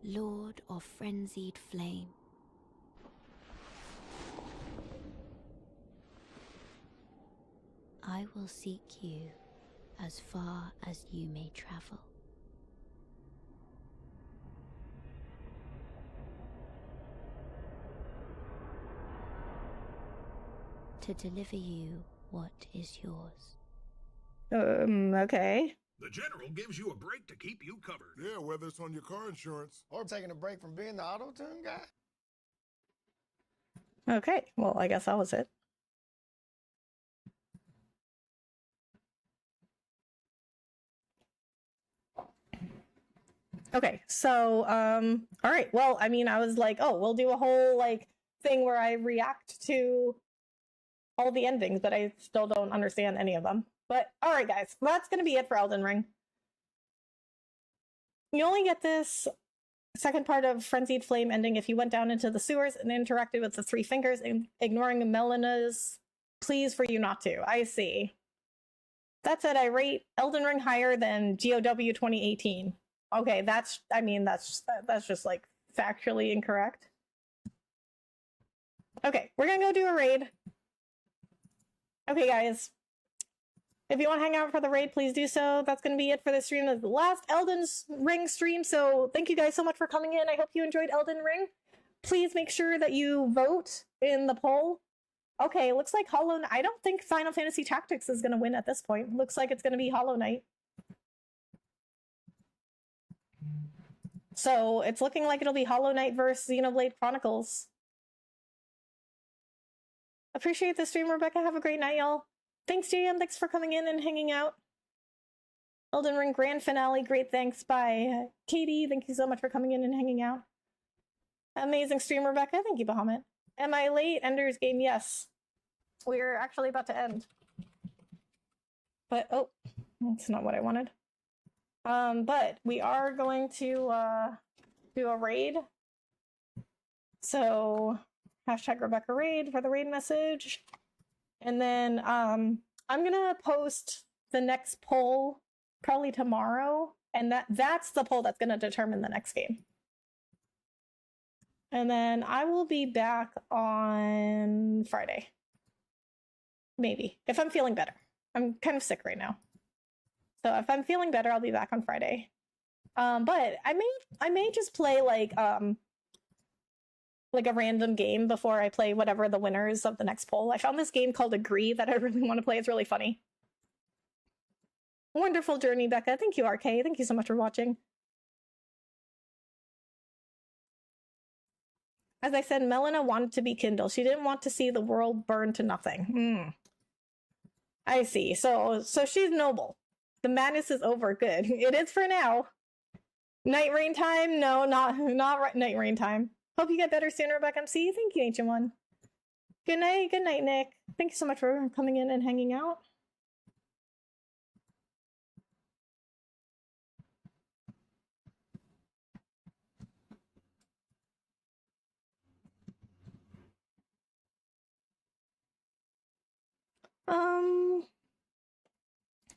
Lord of frenzied flame. I will seek you as far as you may travel. To deliver you what is yours. Okay. The General gives you a break to keep you covered. Yeah, whether it's on your car insurance or taking a break from being the auto-tune guy. Okay, well, I guess that was it. Okay, so, all right, well, I mean, I was like, oh, we'll do a whole, like, thing where I react to all the endings, but I still don't understand any of them. But, all right, guys, that's going to be it for Elden Ring. You only get this second part of Frenzied Flame ending if you went down into the sewers and interacted with the Three Fingers, ignoring Melina's pleas for you not to. I see. That said, I rate Elden Ring higher than GOW 2018. Okay, that's just, like, factually incorrect. Okay, we're gonna go do a raid. Okay, guys. If you want to hang out for the raid, please do so. That's going to be it for this stream. That's the last Elden Ring stream, so thank you guys so much for coming in. I hope you enjoyed Elden Ring. Please make sure that you vote in the poll. Okay, looks like Hollow Knight. I don't think Final Fantasy Tactics is going to win at this point. Looks like it's going to be Hollow Knight. So it's looking like it'll be Hollow Knight versus Xenoblade Chronicles. Appreciate the stream, Rebecca. Have a great night, y'all. Thanks, JM. Thanks for coming in and hanging out. Elden Ring Grand Finale. Great thanks by Katie. Thank you so much for coming in and hanging out. Amazing stream, Rebecca. Thank you, Bahamut. Am I late? Ender's Game. Yes. We're actually about to end. But, oh, that's not what I wanted. But we are going to do a raid. So, hashtag Rebecca Raid for the raid message. And then I'm gonna post the next poll probably tomorrow, and that's the poll that's gonna determine the next game. And then I will be back on Friday. Maybe, if I'm feeling better. I'm kind of sick right now. So if I'm feeling better, I'll be back on Friday. But I may just play like a random game before I play whatever the winners of the next poll. I found this game called Agree that I really want to play. It's really funny. Wonderful journey, Becca. Thank you, RK. Thank you so much for watching. As I said, Melina wanted to be Kindle. She didn't want to see the world burn to nothing. I see. So she's noble. The madness is over. Good. It is for now. Night rain time? No, not night rain time. Hope you get better soon, Rebecca MC. Thank you, Ancient One. Good night, Nick. Thank you so much for coming in and hanging out.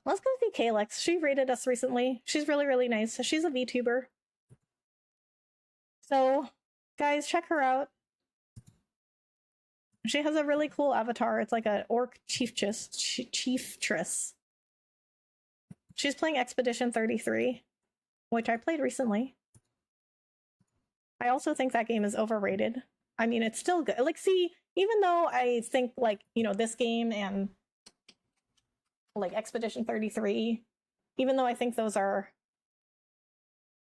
Let's go see Kalex. She rated us recently. She's really, really nice. She's a VTuber. So, guys, check her out. She has a really cool avatar. It's like an orc chieftress. She's playing Expedition 33, which I played recently. I also think that game is overrated. I mean, it's still good. Like, see, even though I think, like, you know, this game and like Expedition 33, even though I think those are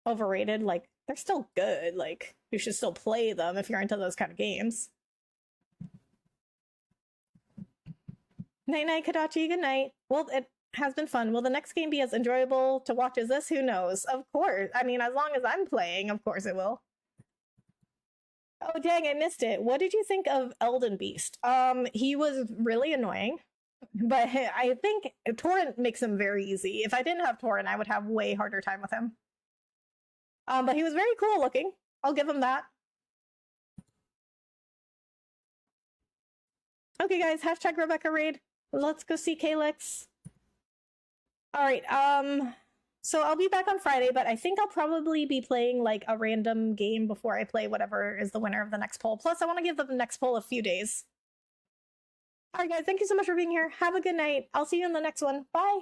overrated, like, they're still good. Like, you should still play them if you're into those kind of games. Night night, Kadachi. Good night. Well, it has been fun. Will the next game be as enjoyable to watch as this? Who knows? Of course. I mean, as long as I'm playing, of course it will. Oh, dang, I missed it. What did you think of Elden Beast? He was really annoying, but I think Torrent makes him very easy. If I didn't have Torrent, I would have way harder time with him. But he was very cool looking. I'll give him that. Okay, guys, hashtag Rebecca Raid. Let's go see Kalex. All right, so I'll be back on Friday, but I think I'll probably be playing like a random game before I play whatever is the winner of the next poll. Plus, I want to give the next poll a few days. All right, guys, thank you so much for being here. Have a good night. I'll see you in the next one. Bye.